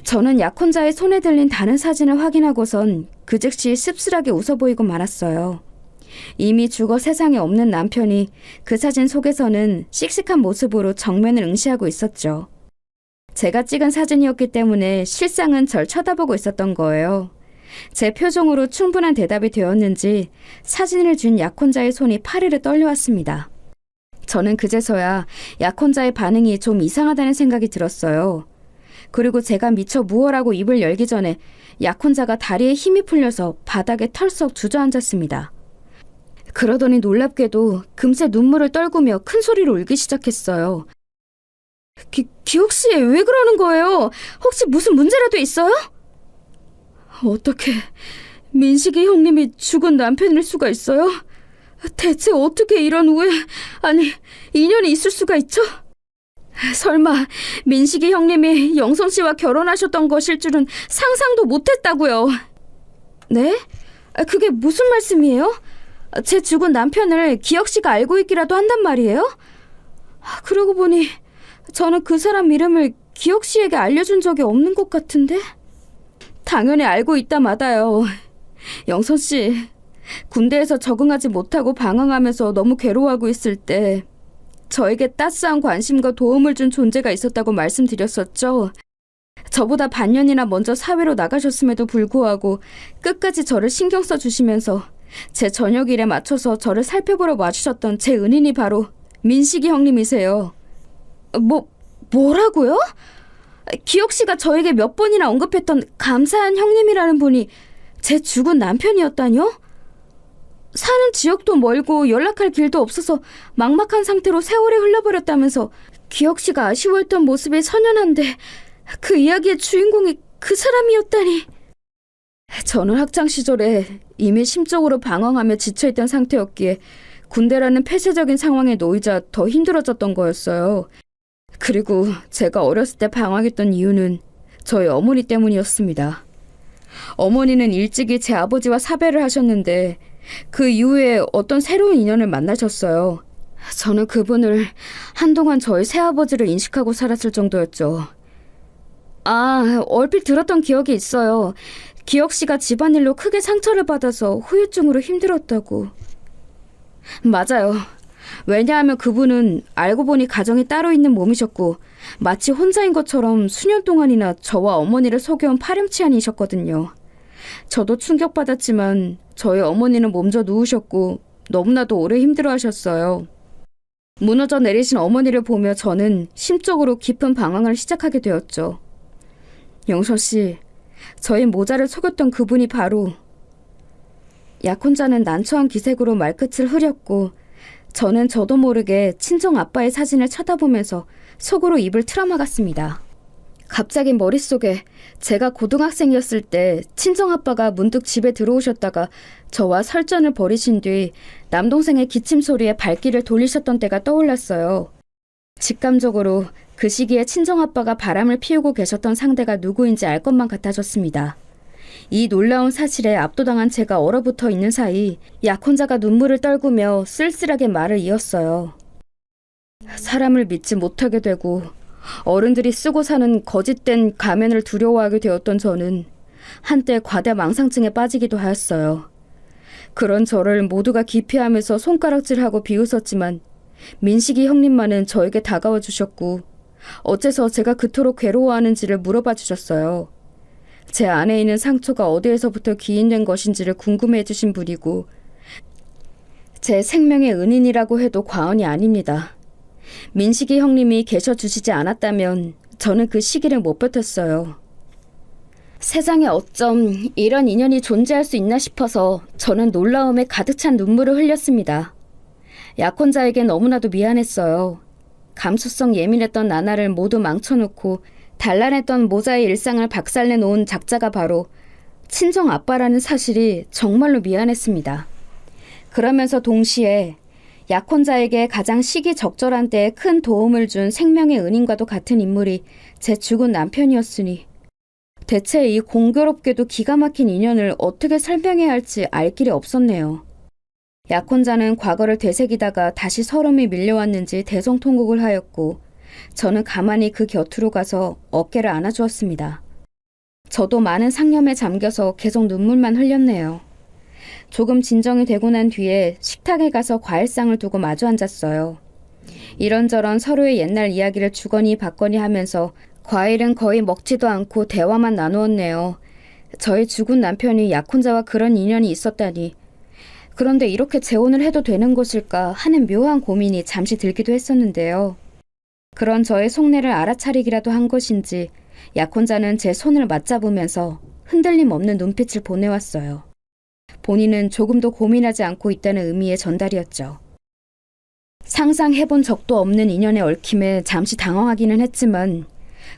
저는 약혼자의 손에 들린 다른 사진을 확인하고선 그 즉시 씁쓸하게 웃어 보이고 말았어요. 이미 죽어 세상에 없는 남편이 그 사진 속에서는 씩씩한 모습으로 정면을 응시하고 있었죠. 제가 찍은 사진이었기 때문에 실상은 절 쳐다보고 있었던 거예요. 제 표정으로 충분한 대답이 되었는지 사진을 쥔 약혼자의 손이 파르르 떨려왔습니다. 저는 그제서야 약혼자의 반응이 좀 이상하다는 생각이 들었어요. 그리고 제가 미처 무엇라고 입을 열기 전에 약혼자가 다리에 힘이 풀려서 바닥에 털썩 주저앉았습니다. 그러더니 놀랍게도 금세 눈물을 떨구며 큰 소리로 울기 시작했어요. 기옥 씨, 왜 그러는 거예요? 혹시 무슨 문제라도 있어요? 어떻게 민식이 형님이 죽은 남편일 수가 있어요? 대체 어떻게 이런 인연이 있을 수가 있죠? 설마 민식이 형님이 영선 씨와 결혼하셨던 것일 줄은 상상도 못했다고요. 네? 그게 무슨 말씀이에요? 제 죽은 남편을 기혁 씨가 알고 있기라도 한단 말이에요? 그러고 보니 저는 그 사람 이름을 기혁 씨에게 알려준 적이 없는 것 같은데? 당연히 알고 있다 마다요. 영선 씨, 군대에서 적응하지 못하고 방황하면서 너무 괴로워하고 있을 때 저에게 따스한 관심과 도움을 준 존재가 있었다고 말씀드렸었죠. 저보다 반년이나 먼저 사회로 나가셨음에도 불구하고 끝까지 저를 신경 써주시면서 제 저녁 일에 맞춰서 저를 살펴보러 와주셨던 제 은인이 바로 민식이 형님이세요. 뭐라고요? 기혁 씨가 저에게 몇 번이나 언급했던 감사한 형님이라는 분이 제 죽은 남편이었다뇨? 사는 지역도 멀고 연락할 길도 없어서 막막한 상태로 세월이 흘러버렸다면서 기혁 씨가 아쉬워했던 모습이 선연한데 그 이야기의 주인공이 그 사람이었다니. 저는 학창 시절에 이미 심적으로 방황하며 지쳐있던 상태였기에 군대라는 폐쇄적인 상황에 놓이자 더 힘들어졌던 거였어요. 그리고 제가 어렸을 때 방황했던 이유는 저희 어머니 때문이었습니다. 어머니는 일찍이 제 아버지와 사별을 하셨는데 그 이후에 어떤 새로운 인연을 만나셨어요. 저는 그분을 한동안 저희 새아버지를 인식하고 살았을 정도였죠. 얼핏 들었던 기억이 있어요. 기혁 씨가 집안일로 크게 상처를 받아서 후유증으로 힘들었다고. 맞아요. 왜냐하면 그분은 알고 보니 가정이 따로 있는 몸이셨고 마치 혼자인 것처럼 수년 동안이나 저와 어머니를 속여온 파렴치한이셨거든요. 저도 충격받았지만 저희 어머니는 몸져 누우셨고 너무나도 오래 힘들어하셨어요. 무너져 내리신 어머니를 보며 저는 심적으로 깊은 방황을 시작하게 되었죠. 영선 씨, 저희 모자를 속였던 그분이 바로... 약혼자는 난처한 기색으로 말끝을 흐렸고 저는 저도 모르게 친정 아빠의 사진을 쳐다보면서 속으로 입을 틀어막았습니다. 갑자기 머릿속에 제가 고등학생이었을 때 친정아빠가 문득 집에 들어오셨다가 저와 설전을 벌이신 뒤 남동생의 기침 소리에 발길을 돌리셨던 때가 떠올랐어요. 직감적으로 그 시기에 친정아빠가 바람을 피우고 계셨던 상대가 누구인지 알 것만 같아졌습니다. 이 놀라운 사실에 압도당한 제가 얼어붙어 있는 사이 약혼자가 눈물을 떨구며 쓸쓸하게 말을 이었어요. 사람을 믿지 못하게 되고 어른들이 쓰고 사는 거짓된 가면을 두려워하게 되었던 저는 한때 과대망상증에 빠지기도 하였어요. 그런 저를 모두가 기피하면서 손가락질하고 비웃었지만 민식이 형님만은 저에게 다가와 주셨고 어째서 제가 그토록 괴로워하는지를 물어봐 주셨어요. 제 안에 있는 상처가 어디에서부터 기인된 것인지를 궁금해해 주신 분이고 제 생명의 은인이라고 해도 과언이 아닙니다. 민식이 형님이 계셔주시지 않았다면 저는 그 시기를 못 버텼어요. 세상에 어쩜 이런 인연이 존재할 수 있나 싶어서 저는 놀라움에 가득 찬 눈물을 흘렸습니다. 약혼자에겐 너무나도 미안했어요. 감수성 예민했던 나날을 모두 망쳐놓고 단란했던 모자의 일상을 박살내놓은 작자가 바로 친정 아빠라는 사실이 정말로 미안했습니다. 그러면서 동시에 약혼자에게 가장 시기적절한 때에 큰 도움을 준 생명의 은인과도 같은 인물이 제 죽은 남편이었으니 대체 이 공교롭게도 기가 막힌 인연을 어떻게 설명해야 할지 알 길이 없었네요. 약혼자는 과거를 되새기다가 다시 서름이 밀려왔는지 대성통곡을 하였고 저는 가만히 그 곁으로 가서 어깨를 안아주었습니다. 저도 많은 상념에 잠겨서 계속 눈물만 흘렸네요. 조금 진정이 되고 난 뒤에 식탁에 가서 과일상을 두고 마주 앉았어요. 이런저런 서로의 옛날 이야기를 주거니 받거니 하면서 과일은 거의 먹지도 않고 대화만 나누었네요. 저의 죽은 남편이 약혼자와 그런 인연이 있었다니. 그런데 이렇게 재혼을 해도 되는 것일까 하는 묘한 고민이 잠시 들기도 했었는데요. 그런 저의 속내를 알아차리기라도 한 것인지 약혼자는 제 손을 맞잡으면서 흔들림 없는 눈빛을 보내왔어요. 본인은 조금도 고민하지 않고 있다는 의미의 전달이었죠. 상상해본 적도 없는 인연에 얽힘에 잠시 당황하기는 했지만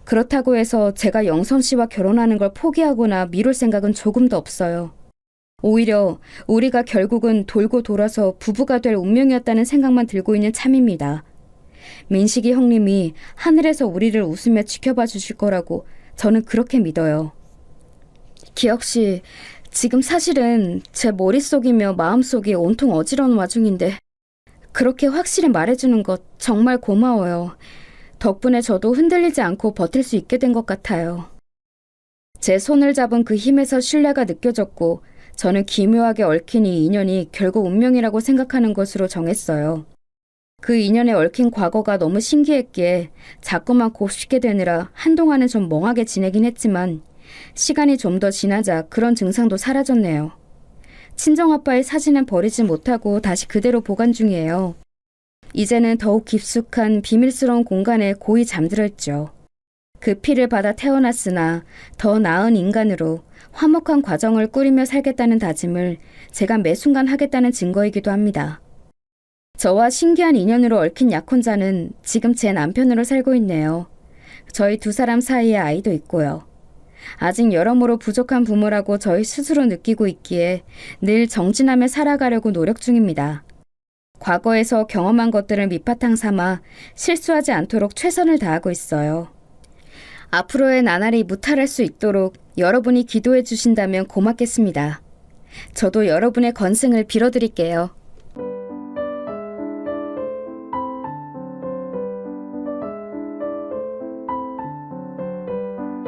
그렇다고 해서 제가 영선 씨와 결혼하는 걸 포기하거나 미룰 생각은 조금도 없어요. 오히려 우리가 결국은 돌고 돌아서 부부가 될 운명이었다는 생각만 들고 있는 참입니다. 민식이 형님이 하늘에서 우리를 웃으며 지켜봐 주실 거라고 저는 그렇게 믿어요. 기혁 씨, 지금 사실은 제 머릿속이며 마음속이 온통 어지러운 와중인데 그렇게 확실히 말해주는 것 정말 고마워요. 덕분에 저도 흔들리지 않고 버틸 수 있게 된 것 같아요. 제 손을 잡은 그 힘에서 신뢰가 느껴졌고 저는 기묘하게 얽힌 이 인연이 결국 운명이라고 생각하는 것으로 정했어요. 그 인연에 얽힌 과거가 너무 신기했기에 자꾸만 곱씹게 되느라 한동안은 좀 멍하게 지내긴 했지만 시간이 좀 더 지나자 그런 증상도 사라졌네요. 친정아빠의 사진은 버리지 못하고 다시 그대로 보관 중이에요. 이제는 더욱 깊숙한 비밀스러운 공간에 고이 잠들어 있죠. 그 피를 받아 태어났으나 더 나은 인간으로 화목한 과정을 꾸리며 살겠다는 다짐을 제가 매 순간 하겠다는 증거이기도 합니다. 저와 신기한 인연으로 얽힌 약혼자는 지금 제 남편으로 살고 있네요. 저희 두 사람 사이에 아이도 있고요. 아직 여러모로 부족한 부모라고 저희 스스로 느끼고 있기에 늘 정진하며 살아가려고 노력 중입니다. 과거에서 경험한 것들을 밑바탕 삼아 실수하지 않도록 최선을 다하고 있어요. 앞으로의 나날이 무탈할 수 있도록 여러분이 기도해 주신다면 고맙겠습니다. 저도 여러분의 건승을 빌어드릴게요.